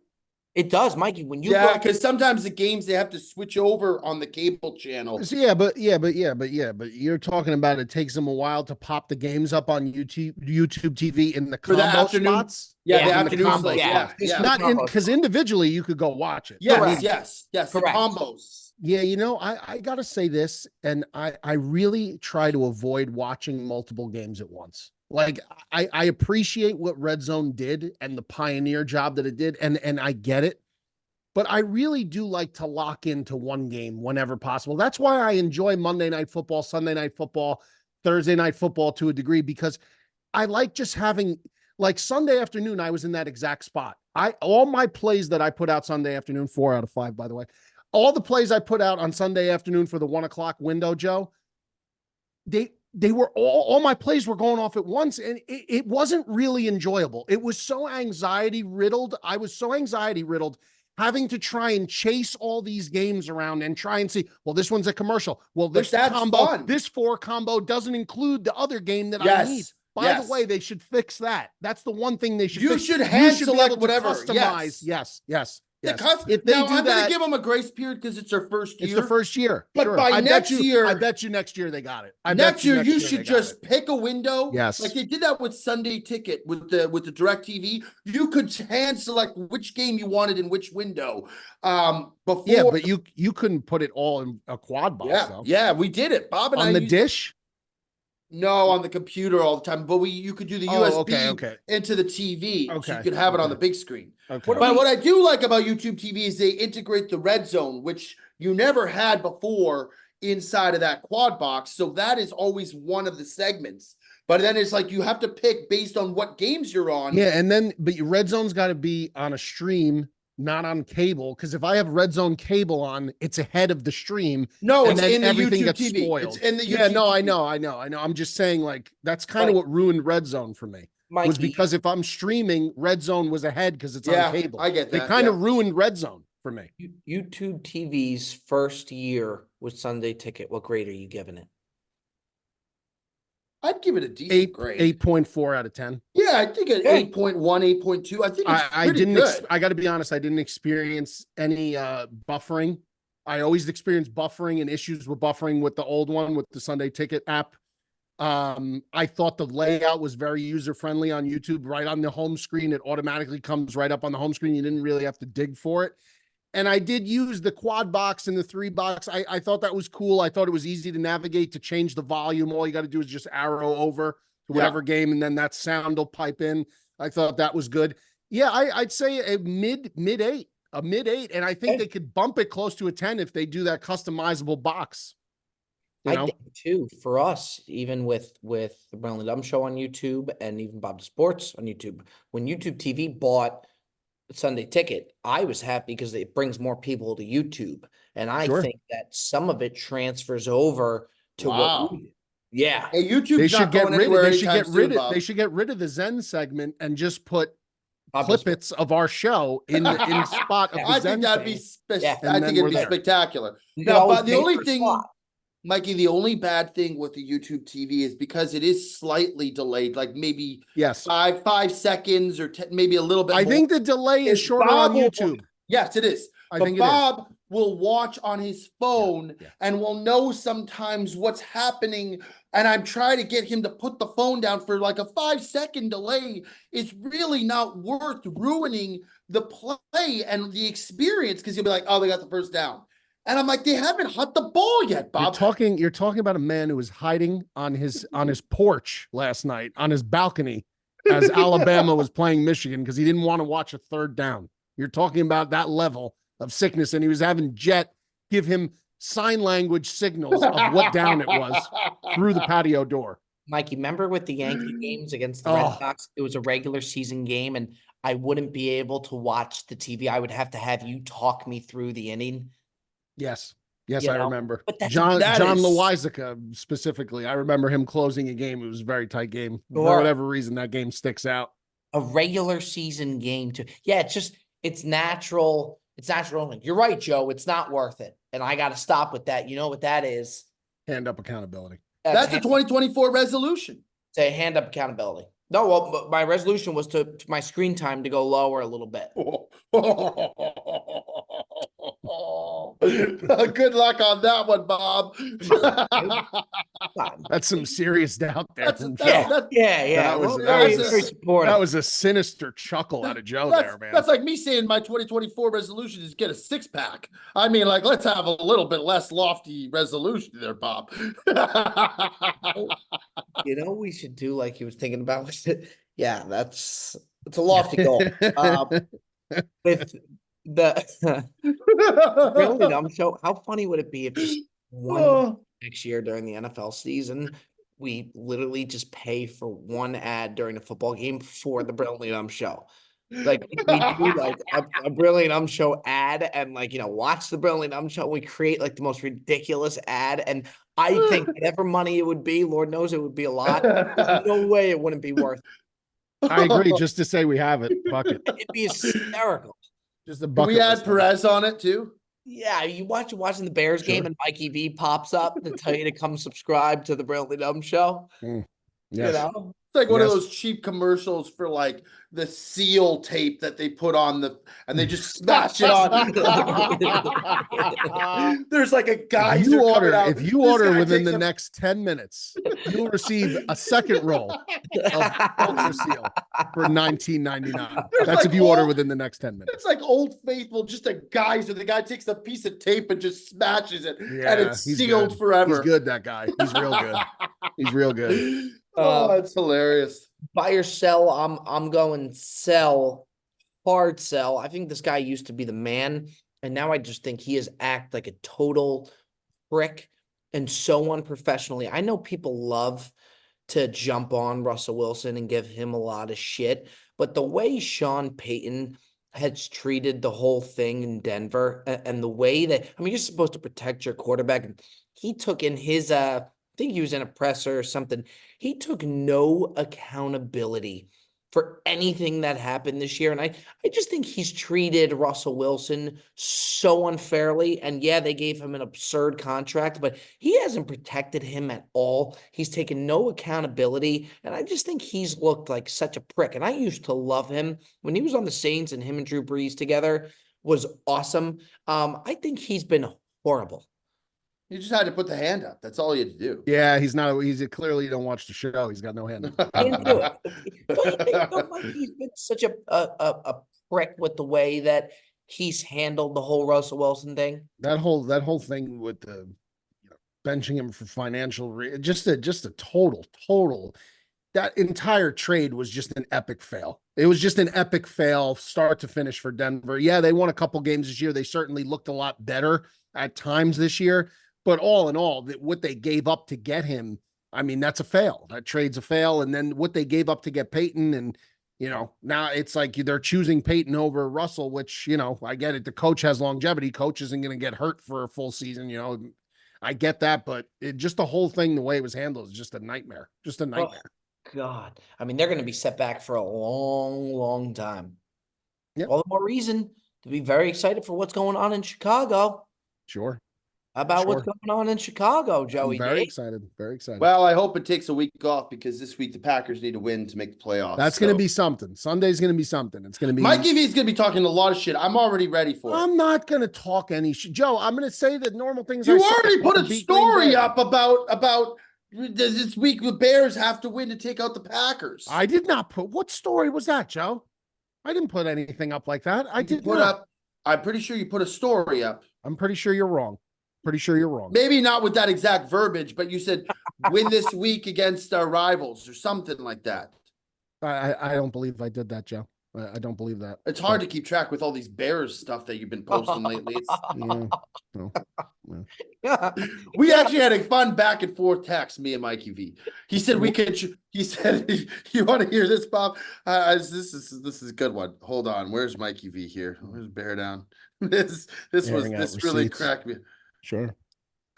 It does, Mikey. When you because sometimes the games they have to switch over on the cable channel. So but you're talking about it takes them a while to pop the games up on YouTube TV in the combo spots. Yeah, Yeah, the in the afternoon combo, slate. yeah. Yeah. Not in because individually you could go watch it. Yes. The Correct. combos. Yeah, I gotta say this, and I really try to avoid watching multiple games at once. Like I appreciate what Red Zone did and the pioneer job that it did, and I get it. But I really do like to lock into one game whenever possible. That's why I enjoy Monday Night Football, Sunday Night Football, Thursday Night Football to a degree, because I like just having, like Sunday afternoon, I was in that exact spot. All my plays that I put out Sunday afternoon, 4 out of 5, by the way, all the plays I put out on Sunday afternoon for the 1 o'clock window, Joe, they were all my plays were going off at once, and it wasn't really enjoyable. It was so anxiety riddled. I was so anxiety riddled having to try and chase all these games around and try and see, well, this one's a commercial. Well, this combo, fun. this 4 combo doesn't include the other game that I need. By the way, they should fix that. That's the one thing they should fix. You should hand select whatever. Customize. Yes. If they I'm going to give them a grace period because it's their first year. It's the first year. But by next year, I bet you next year they got it. Next year you should just pick a window. Yes. Like they did that with Sunday Ticket with the DirecTV. You could hand select which game you wanted in which window. Before. Yeah, but you couldn't put it all in a quad box though. Yeah, we did it. Bob and on the dish. No, on the computer all the time, but you could do the USB into the TV, so you could have it on the big screen. Okay. But what I do like about YouTube TV is they integrate the red zone, which you never had before inside of that quad box. So that is always one of the segments. But then it's like you have to pick based on what games you're on. Yeah, but your red zone's got to be on a stream, not on cable, because if I have red zone cable on, it's ahead of the stream. No, and it's then in the everything YouTube gets TV. spoiled. It's in the YouTube TV. I know. I'm just saying, like, that's kind of what ruined red zone for me. Mikey, was because if I'm streaming, red zone was ahead because it's on cable. I get that. They kind of ruined red zone for me. YouTube TV's first year with Sunday Ticket, what grade are you giving it? I'd give it a decent grade. 8.4 out of 10. Yeah, I think an 8.1, 8.2. I think it's I got to be honest, I didn't experience any buffering. I always experienced buffering and issues with buffering with the old one, with the Sunday Ticket app. I thought the layout was very user-friendly on YouTube. Right on the home screen, it automatically comes right up on the home screen. You didn't really have to dig for it. And I did use the quad box and the 3 box. I thought that was cool. I thought it was easy to navigate, to change the volume. All you got to do is just arrow over to whatever game, and then that sound will pipe in. I thought that was good. Yeah, I'd say a mid 8, and I think they could bump it close to a 10 if they do that customizable box. I think too, for us, even with the Brennan Dumb Show on YouTube and even Bob the Sports on YouTube, when YouTube TV bought Sunday Ticket, I was happy because it brings more people to YouTube, and I think that some of it transfers over to what we do. Yeah. Hey, YouTube should get rid of the Zen segment and just put clippets of our show in the spot of the I Zen. think that'd be I think it'd be spectacular. Now, but the only thing, Mikey, the only bad thing with the YouTube TV is because it is slightly delayed, like maybe 5 seconds or maybe a little bit. I think the delay is shorter on YouTube. Yes, it is. But Bob will watch on his phone and will know sometimes what's happening. And I'm trying to get him to put the phone down for like a 5-second delay. It's really not worth ruining the play and the experience because he'll be like, oh, they got the first down. And I'm like, they haven't hit the ball yet, Bob. You're talking about a man who was hiding on his porch last night, on his balcony, as Alabama was playing Michigan because he didn't want to watch a third down. You're talking about that level of sickness, and he was having Jet give him sign language signals of what down it was through the patio door. Mikey, remember with the Yankee games against the Red Sox? It was a regular season game, and I wouldn't be able to watch the TV. I would have to have you talk me through the inning. Yes, I remember. John Loizaga specifically. I remember him closing a game. It was a very tight game. For whatever reason, that game sticks out. A regular season game too. Yeah, it's natural. It's natural. You're right, Joe. It's not worth it. And I got to stop with that. You know what that is? Hand up accountability. That's a 2024 resolution. Say hand up accountability. No, well, my resolution was to my screen time to go lower a little bit. Good luck on that one, Bob. That's some serious doubt there. Yeah. That was a sinister chuckle out of Joe there, man. That's like me saying my 2024 resolution is get a 6-pack. I mean, like, let's have a little bit less lofty resolution there, Bob. You know, we should do like he was thinking about. Yeah, it's a lofty goal. With the Really Dumb Show, how funny would it be if just one next year during the NFL season, we literally just pay for one ad during a football game for the Brilliantly Dumb Show? Like we do like a Brilliant Um Show ad and like, watch the Brilliant Um Show. We create like the most ridiculous ad. And I think whatever money it would be, Lord knows it would be a lot. There's no way it wouldn't be worth it. I agree. Just to say we have it, bucket. It'd be hysterical. Just a Can bucket. we add list. Perez on it too? Yeah, you watching the Bears game and Mikey V pops up to tell you to come subscribe to the Brilliant Um Show. Yes. You know? It's like one of Yes. those cheap commercials for like the seal tape that they put on and they just smash it on. There's like a geyser coming out. If you This order guy within takes the a- next 10 minutes, you'll receive a second roll of Ultra Seal for $19.99. There's That's like if you order all- within the next 10 minutes. It's like Old Faithful, just a geyser. The guy takes a piece of tape and just smashes it, and it's he's sealed good. forever. He's good, that guy. He's real good. He's real good. Oh, that's hilarious. Buy or sell. I'm going sell, hard sell. I think this guy used to be the man, and now I just think he has acted like a total prick and so unprofessionally. I know people love to jump on Russell Wilson and give him a lot of shit, but the way Sean Payton has treated the whole thing in Denver and the way that, I mean, you're supposed to protect your quarterback. And he took in his I think he was in a presser or something. He took no accountability for anything that happened this year. And I just think he's treated Russell Wilson so unfairly. And yeah, they gave him an absurd contract, but he hasn't protected him at all. He's taken no accountability. And I just think he's looked like such a prick. And I used to love him when he was on the Saints, and him and Drew Brees together was awesome. I think he's been horrible. You just had to put the hand up. That's all you had to do. Yeah, he's clearly you don't watch the show. He's got no hand. Can't do it. Don't you think like he's been such a prick with the way that he's handled the whole Russell Wilson thing? That whole thing with the benching him for financial just a total that entire trade was just an epic fail. It was just an epic fail, start to finish for Denver. Yeah, they won a couple games this year. They certainly looked a lot better at times this year. But all in all, what they gave up to get him, I mean, that's a fail. That trade's a fail. And then what they gave up to get Peyton, and, now it's like they're choosing Peyton over Russell, which, I get it. The coach has longevity. Coach isn't going to get hurt for a full season. I get that. But just the whole thing, the way it was handled is just a nightmare. Just a nightmare. Oh, God. I mean, they're going to be set back for a long, long time. Yep. All the more reason to be very excited for what's going on in Chicago. Sure. How about what's Sure. going on in Chicago, Joey? I'm very D? excited. Very excited. Well, I hope it takes a week off because this week the Packers need to win to make the playoffs. That's going to be something. Sunday's going to be something. It's going to be. Mikey V is going to be talking a lot of shit. I'm already ready for it. I'm not going to talk any shit. Joe, I'm going to say the normal things. You I say already put to a beat Green story Bay. up about this week the Bears have to win to take out the Packers. I did not put. What story was that, Joe? I didn't put anything up like that. I You did put not. up. I'm pretty sure you put a story up. I'm pretty sure you're wrong. Pretty sure you're wrong. Maybe not with that exact verbiage, but you said win this week against our rivals or something like that. I don't believe I did that, Joe. I don't believe that. It's hard to keep track with all these Bears stuff that you've been posting lately. We actually had a fun back and forth text, me and Mikey V. He said we could. He said, "You want to hear this, Bob? This is a good one. Hold on. Where's Mikey V here? Where's Beardown? This Airing out really receipts. cracked me. Sure.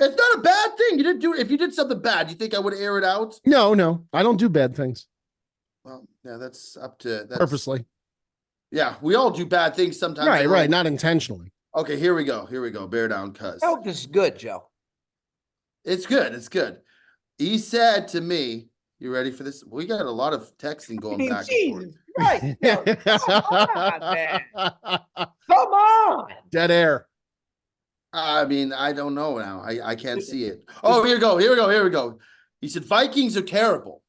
It's not a bad thing. You didn't do it. If you did something bad, you think I would air it out? No. I don't do bad things Well, yeah, that's up to purposely. Yeah, we all do bad things sometimes. Right. Not intentionally. Okay, here we go. Bear down, cuz. Oh, this is good, Joe. It's good. He said to me, you ready for this? We got a lot of texting going back and forth. Jesus Christ. Come on, man. Come on. Dead air. I mean, I don't know now. I can't see it. Oh, here we go. He said, Vikings are terrible.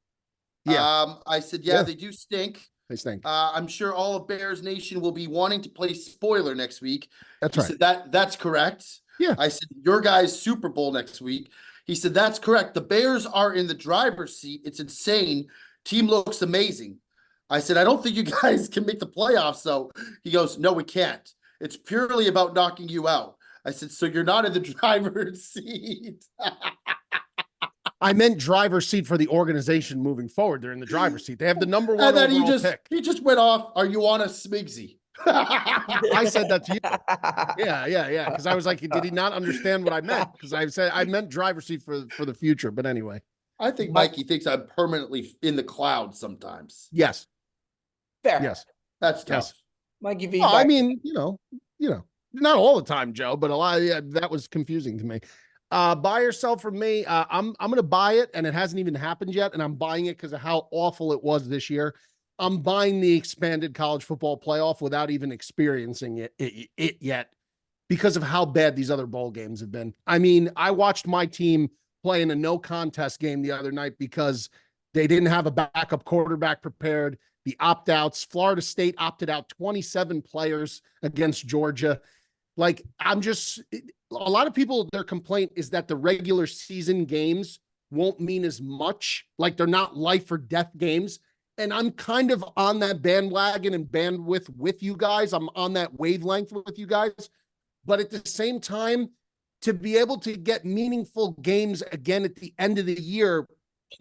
Yeah. I said, yeah, they do stink. They stink. I'm sure all of Bears Nation will be wanting to play spoiler next week. That's He right. said that's correct. Yeah. I said, your guys' Super Bowl next week. He said, that's correct. The Bears are in the driver's seat. It's insane. Team looks amazing. I said, I don't think you guys can make the playoffs, though. He goes, no, we can't. It's purely about knocking you out. I said, so you're not in the driver's seat. I meant driver's seat for the organization moving forward. They're in the driver's seat. They have the number one And then overall pick. he just went off. Are you on a Smigsy? I said that to you. Yeah. Because I was like, did he not understand what I meant? Because I meant driver's seat for the future. But anyway. I think Mikey thinks I'm permanently in the cloud sometimes. Yes. Fair. Yes. That's tough. Yes. Mikey V. I mean, not all the time, Joe, but a lot. That was confusing to me. Buy or sell from me. I'm going to buy it, and it hasn't even happened yet, and I'm buying it because of how awful it was this year. I'm buying the expanded college football playoff without even experiencing it yet because of how bad these other bowl games have been. I mean, I watched my team play in a no contest game the other night because they didn't have a backup quarterback prepared. The opt-outs, Florida State opted out 27 players against Georgia. Like, a lot of people, their complaint is that the regular season games won't mean as much. Like, they're not life or death games. And I'm kind of on that bandwagon and bandwidth with you guys. I'm on that wavelength with you guys. But at the same time, to be able to get meaningful games again at the end of the year,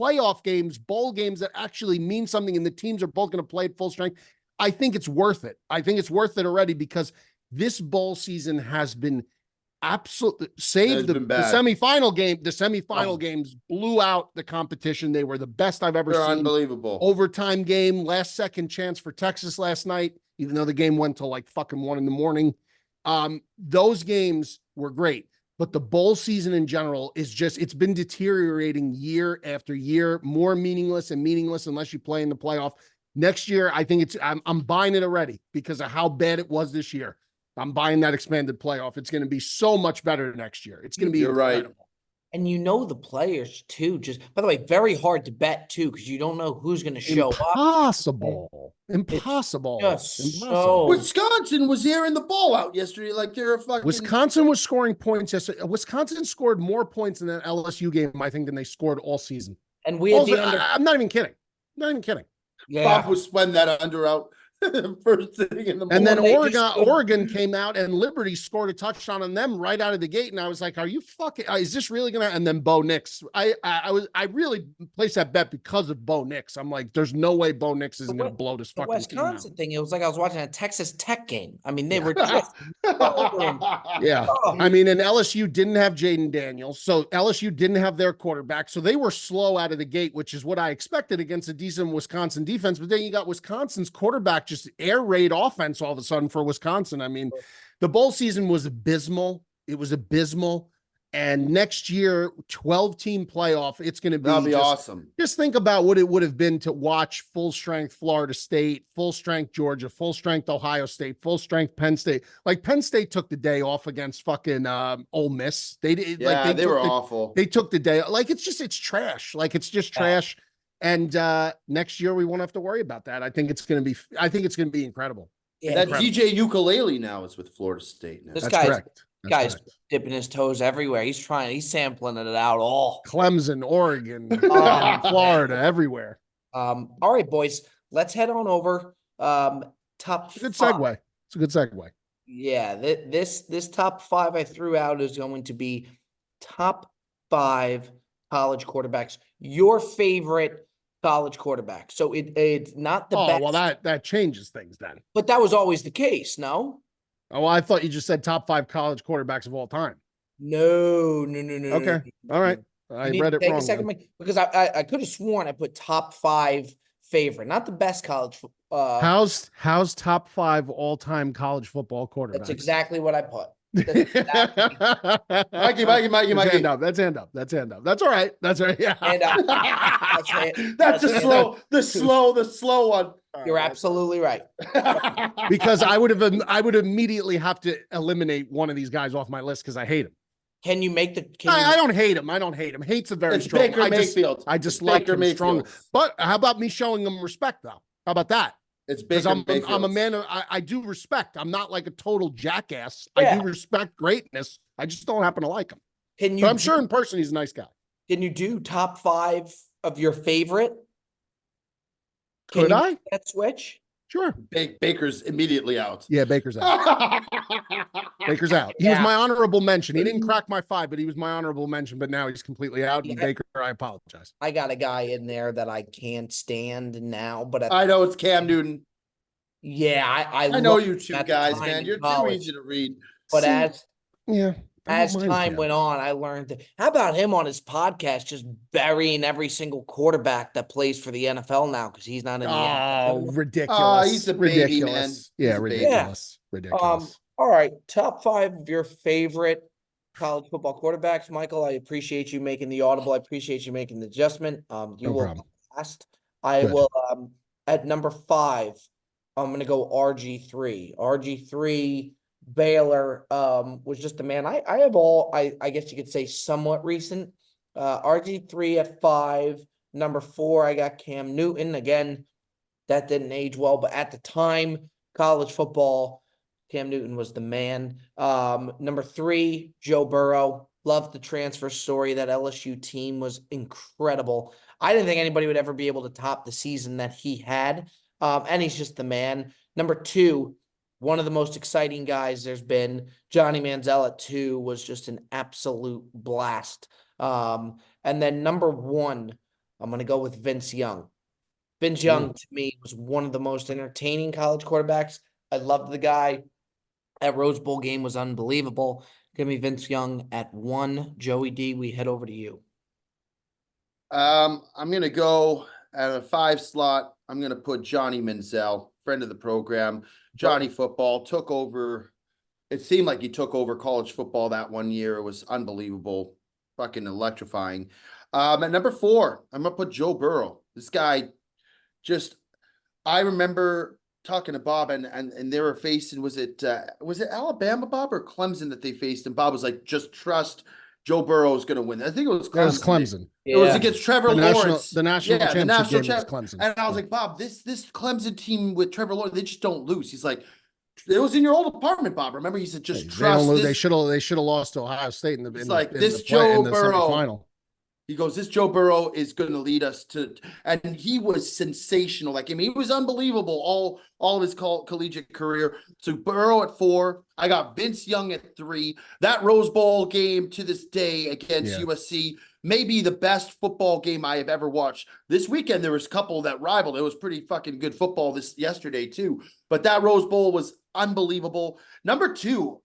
playoff games, bowl games that actually mean something, and the teams are both going to play at full strength, I think it's worth it. I think it's worth it already because this bowl season has been absolutely save the semifinal game. The semifinal games blew out the competition. They were the best I've ever seen. Unbelievable. Overtime game, last second chance for Texas last night, even though the game went till like fucking 1 a.m. Those games were great. But the bowl season in general is it's been deteriorating year after year, more meaningless unless you play in the playoff. Next year, I think I'm buying it already because of how bad it was this year. I'm buying that expanded playoff. It's going to be so much better next year. It's going to be incredible. Right. And the players too. Just by the way, very hard to bet too because you don't know who's going to show up. Impossible. So Wisconsin was here in the ball out yesterday. Like they're a fucking. Wisconsin was scoring points yesterday. Wisconsin scored more points in that LSU game, I think, than they scored all season. And we had I'm not even kidding. Yeah. Bob was sweating that under out. First thing in the morning. And then Oregon came out and Liberty scored a touchdown on them right out of the gate. And I was like, are you fucking, is this really going to, and then Bo Nix, I really placed that bet because of Bo Nix. I'm like, there's no way Bo Nix isn't going to blow this fucking Wisconsin thing. It was like I was watching a Texas Tech game. I mean, they were just yeah. I mean, and LSU didn't have Jaden Daniels. So LSU didn't have their quarterback. So they were slow out of the gate, which is what I expected against a decent Wisconsin defense. But then you got Wisconsin's quarterback just air raid offense all of a sudden for Wisconsin. I mean, the bowl season was abysmal. It was abysmal. And next year, 12-team playoff, it's going to be, that'll be awesome. Just think about what it would have been to watch full-strength Florida State, full-strength Georgia, full-strength Ohio State, full-strength Penn State. Like, Penn State took the day off against fucking Ole Miss. They were awful. They took the day. Like, it's trash. Like, it's just trash. And next year we won't have to worry about that. I think it's going to be incredible. Yeah, that DJ Ukulele now is with Florida State now. This That's correct. Guy's dipping his toes everywhere. He's sampling it out all. Clemson, Oregon, Florida, everywhere. All right, boys, let's head on over. Top. Good segue. It's a good segue. Yeah, this top 5 I threw out is going to be top 5 college quarterbacks. Your favorite college quarterback. So it's not the best. Well, that changes things then. But that was always the case, no? Oh, well, I thought you just said top 5 college quarterbacks of all time. No. Okay. All right. I read it wrong. Because I could have sworn I put top 5 favorite, not the best college. How's top 5 all-time college football quarterbacks? That's exactly what I put. Mikey. That's hand up. That's all right. Yeah. That's the slow one. You're absolutely right. Because I would immediately have to eliminate one of these guys off my list because I hate him. Can you make the? I don't hate him. Hate's a very strong. Baker Mayfield. I just like him strong. But how about me showing him respect though? How about that? It's Baker I'm a man of, I do respect. I'm not like a total jackass. Yeah. I do respect greatness. I just don't happen to like him. But I'm sure in person he's a nice guy. Can you do top 5 of your favorite? Could I? That switch? Sure. Baker's immediately out. Yeah, Baker's out. Baker's out. He was my honorable mention. He didn't crack my 5, but he was my honorable mention. But now he's completely out. And Baker, I apologize. I got a guy in there that I can't stand now, but I know it's Cam Newton. yeah, I know loved you him two at the guys, time man. in You're too college. easy to read. But Yeah, as time went on, I learned that. How about him on his podcast just burying every single quarterback that plays for the NFL now because he's not in the NFL? Ridiculous. He's a ridiculous. baby, man. Yeah, ridiculous. Ridiculous. All right, top 5 of your favorite college football quarterbacks, Michael. I appreciate you making the audible. I appreciate you making the adjustment. You No will problem. last. I Good. will at number 5, I'm gonna go RG3. RG3 Baylor was just a man. I have all I guess you could say somewhat recent. RG3 at 5. Number 4, I got Cam Newton. Again, that didn't age well, but at the time, college football, Cam Newton was the man. Number 3, Joe Burrow. Loved the transfer story. That LSU team was incredible. I didn't think anybody would ever be able to top the season that he had. And he's just the man. Number 2, one of the most exciting guys there's been, Johnny Manziel at 2 was just an absolute blast. And then number 1, I'm going to go with Vince Young. Vince Young, to me, was one of the most entertaining college quarterbacks. I loved the guy. That Rose Bowl game was unbelievable. Give me Vince Young at 1. Joey D, we head over to you. I'm going to go at a 5 slot. I'm going to put Johnny Manziel, friend of the program. Johnny football took over. It seemed like he took over college football that one year. It was unbelievable, fucking electrifying. At number 4, I'm going to put Joe Burrow. This guy I remember talking to Bob and they were facing, was it Alabama, Bob, or Clemson that they faced? And Bob was like, just trust Joe Burrow is going to win. I think it was Clemson. That was Clemson. It was against Trevor Lawrence. The national championship game was Clemson. And I was like, Bob, this Clemson team with Trevor Lawrence, they just don't lose. He's like, it was in your old apartment, Bob. Remember, he said, just trust this. They should have lost to Ohio State in the Joe Burrow semifinal. He goes, this Joe Burrow is going to lead us to, and he was sensational. Like, I mean, he was unbelievable all of his collegiate career. So Burrow at 4, I got Vince Young at 3. That Rose Bowl game to this day against USC, maybe the best football game I have ever watched. This weekend, there was a couple that rivaled. It was pretty fucking good football yesterday too. But that Rose Bowl was unbelievable. Number 2,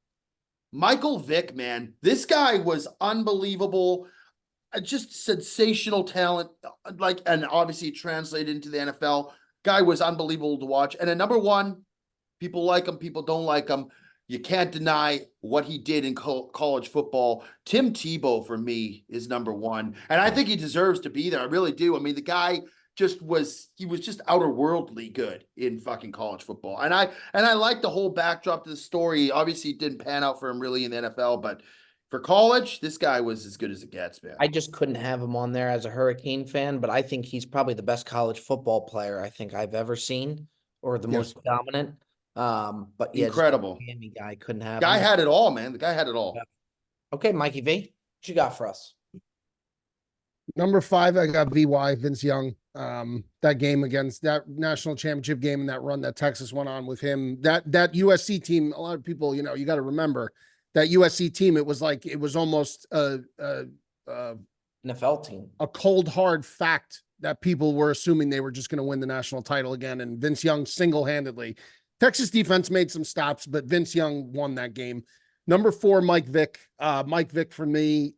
Michael Vick, man. This guy was unbelievable. Just sensational talent, and obviously translated into the NFL. Guy was unbelievable to watch. And at number 1, people like him, people don't like him. You can't deny what he did in college football. Tim Tebow, for me, is number 1. And I think he deserves to be there. I really do. I mean, the guy was just outer worldly good in fucking college football. And I like the whole backdrop to the story. Obviously, it didn't pan out for him really in the NFL, but for college, this guy was as good as it gets, man. I just couldn't have him on there as a Hurricane fan, but I think he's probably the best college football player I think I've ever seen, or the most dominant. But yeah, incredible. Miami guy couldn't have. Guy had it all, man. The guy had it all. Yeah. Okay, Mikey V, what you got for us? Number 5, I got VY, Vince Young. That game against that national championship game and that run that Texas went on with him. That USC team, a lot of people, you got to remember that USC team. It was almost NFL team. A cold, hard fact that people were assuming they were just going to win the national title again. And Vince Young single-handedly. Texas defense made some stops, but Vince Young won that game. Number 4, Mike Vick. Mike Vick for me,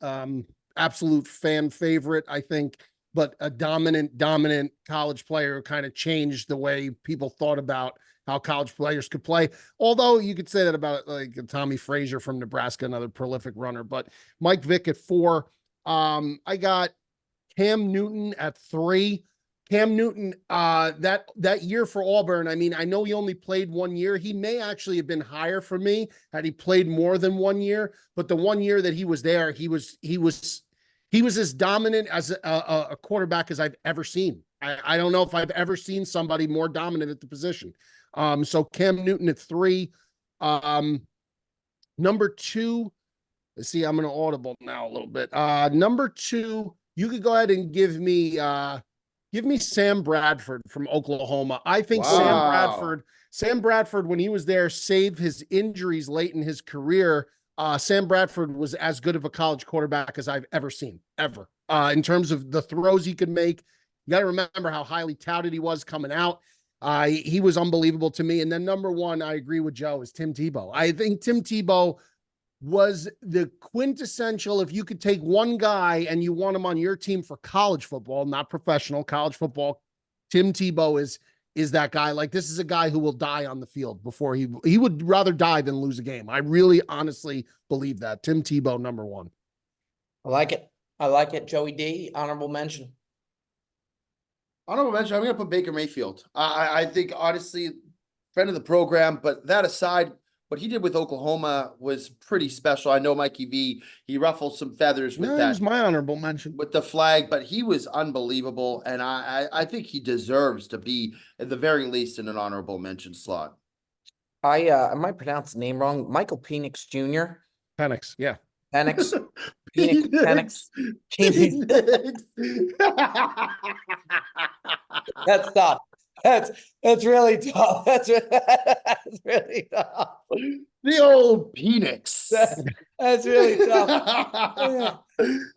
absolute fan favorite, I think, but a dominant college player who kind of changed the way people thought about how college players could play. Although you could say that about like Tommy Frazier from Nebraska, another prolific runner, but Mike Vick at 4. I got Cam Newton at 3. Cam Newton, that year for Auburn, I mean, I know he only played 1 year. He may actually have been higher for me had he played more than 1 year, but the 1 year that he was there, he was as dominant as a quarterback as I've ever seen. I don't know if I've ever seen somebody more dominant at the position. So Cam Newton at 3. Number 2, let's see, I'm going to audible now a little bit. Number 2, you could go ahead and give me Give me Sam Bradford from Oklahoma. I think Wow. Sam Bradford, when he was there, saved his injuries late in his career. Sam Bradford was as good of a college quarterback as I've ever seen, ever. In terms of the throws he could make, you got to remember how highly touted he was coming out. He was unbelievable to me. And then number one, I agree with Joe, is Tim Tebow. I think Tim Tebow was the quintessential. If you could take one guy and you want him on your team for college football, not professional, college football, Tim Tebow is that guy. Like, this is a guy who will die on the field before he would rather die than lose a game. I really honestly believe that. Tim Tebow, number one. I like it. I like it. Joey D, honorable mention. Honorable mention, I'm going to put Baker Mayfield. I think, honestly, friend of the program, but that aside, what he did with Oklahoma was pretty special. I know Mikey V, he ruffled some feathers with No, that. that was my honorable mention. With the flag, but he was unbelievable. And I think he deserves to be, at the very least, in an honorable mention slot. I might pronounce the name wrong. Michael Penix Jr. Penix, yeah. Penix. Penix. That's tough. That's really tough. That's really tough. The old Penix. That's really tough.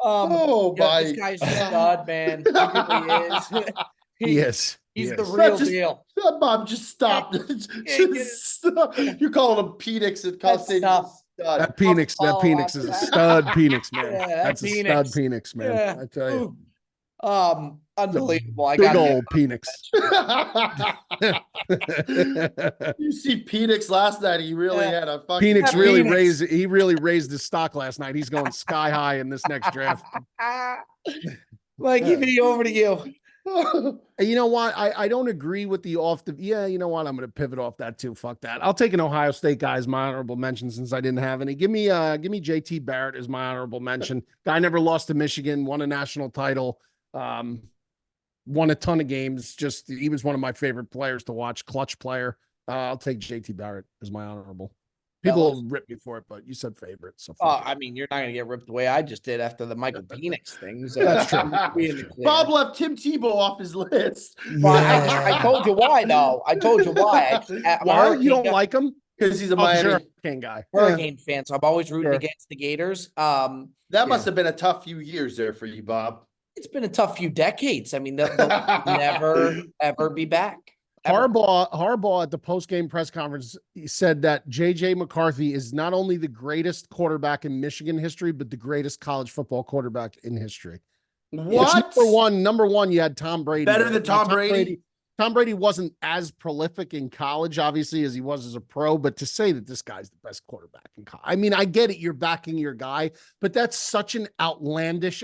Oh, yeah, this my. guy's a stud, man. He really is. Yes. He's yes. the real Just- deal. Bob, just stop. Just stop. You're calling him Penix at Cal That's State. tough. That Penix is a stud Penix, man. Yeah, That's a Penix. stud Penix, man. Yeah. I tell you. Unbelievable. I Big got old Penix. You see Penix last night. He really Yeah. had a fucking. Penix really Penix. raised his stock last night. He's going sky high in this next draft. Mikey V, over to you. You know what? I don't agree with the you know what? I'm going to pivot off that too. Fuck that. I'll take an Ohio State guy as my honorable mention since I didn't have any. Give me JT Barrett as my honorable mention. Guy never lost to Michigan, won a national title, won a ton of games. Just, he was one of my favorite players to watch, clutch player. I'll take JT Barrett as my honorable. People will rip me for it, but you said favorite. So I mean, you're not going to get ripped the way I just did after the Michael Penix thing. So That's true. Bob left Tim Tebow off his list. Well, I told you why, though. I told you why. Why? You don't like him? Because he's a Oh, Miami. Hurricane guy. Hurricane fan, so I'm always rooting Sure. against the Gators. That must have been a tough few years there for you, Bob. It's been a tough few decades. I mean, they'll never, ever be back. Ever. Harbaugh at the post-game press conference, he said that JJ McCarthy is not only the greatest quarterback in Michigan history, but the greatest college football quarterback in history. What? It's number one, you had Tom Brady. Better than Tom Brady? Tom Brady wasn't as prolific in college, obviously, as he was as a pro, but to say that this guy's the best quarterback in college, I mean, I get it, you're backing your guy, but that's such an outlandish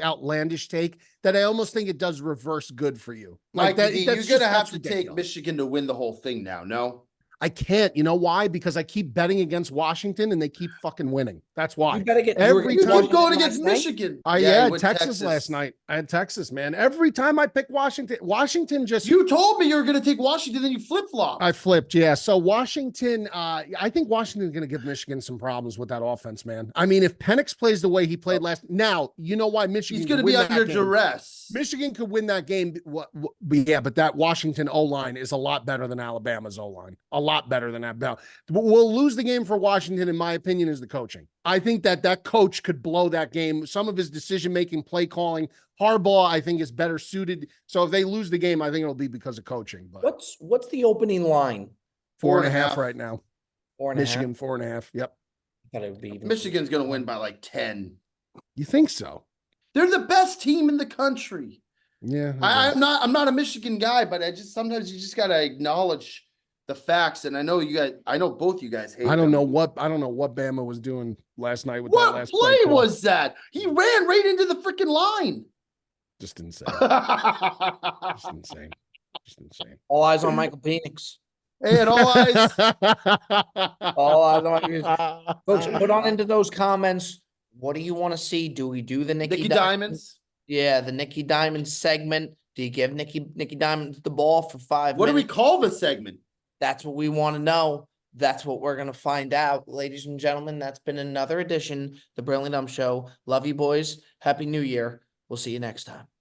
take that I almost think it does reverse good for you. Like that, you're going to have to ridiculous. take Michigan to win the whole thing now, no? I can't. You know why? Because I keep betting against Washington and they keep fucking winning. That's why. You better get Every You time keep going against Michigan. I you had went Texas last night. I had Texas, man. Every time I pick Washington just You told me you were going to take Washington, then you flip-flop. I flipped, yeah. So Washington, I think Washington's going to give Michigan some problems with that offense, man. I mean, if Penix plays the way he played last, now you know why Michigan. He's going to be under duress. Michigan could win that game. Yeah, but that Washington O-line is a lot better than Alabama's O-line. A lot better than Alabama. We'll lose the game for Washington, in my opinion, is the coaching. I think that coach could blow that game. Some of his decision-making, play calling, Harbaugh, I think, is better suited. So if they lose the game, I think it'll be because of coaching. But what's the opening line? 4.5 right now. 4.5. Michigan 4.5. Yep. I thought it would be even. Michigan's going to win by like 10. You think so? They're the best team in the country. Yeah. I'm not a Michigan guy, but sometimes you just got to acknowledge the facts. And I know both you guys hate I don't them. know what Bama was doing last night with What that last play call. was that? He ran right into the freaking line. Just insane. Just insane. All eyes on Michael Penix. And all eyes. All eyes on Penix. Folks, put on into those comments. What do you want to see? Do we do the Nikki Diamonds. Yeah, the Nikki Diamonds segment. Do you give Nikki Diamonds the ball for 5 minutes? What do we call the segment? That's what we want to know. That's what we're going to find out. Ladies and gentlemen, that's been another edition, The Brilliant Dumb Show. Love you, boys. Happy New Year. We'll see you next time.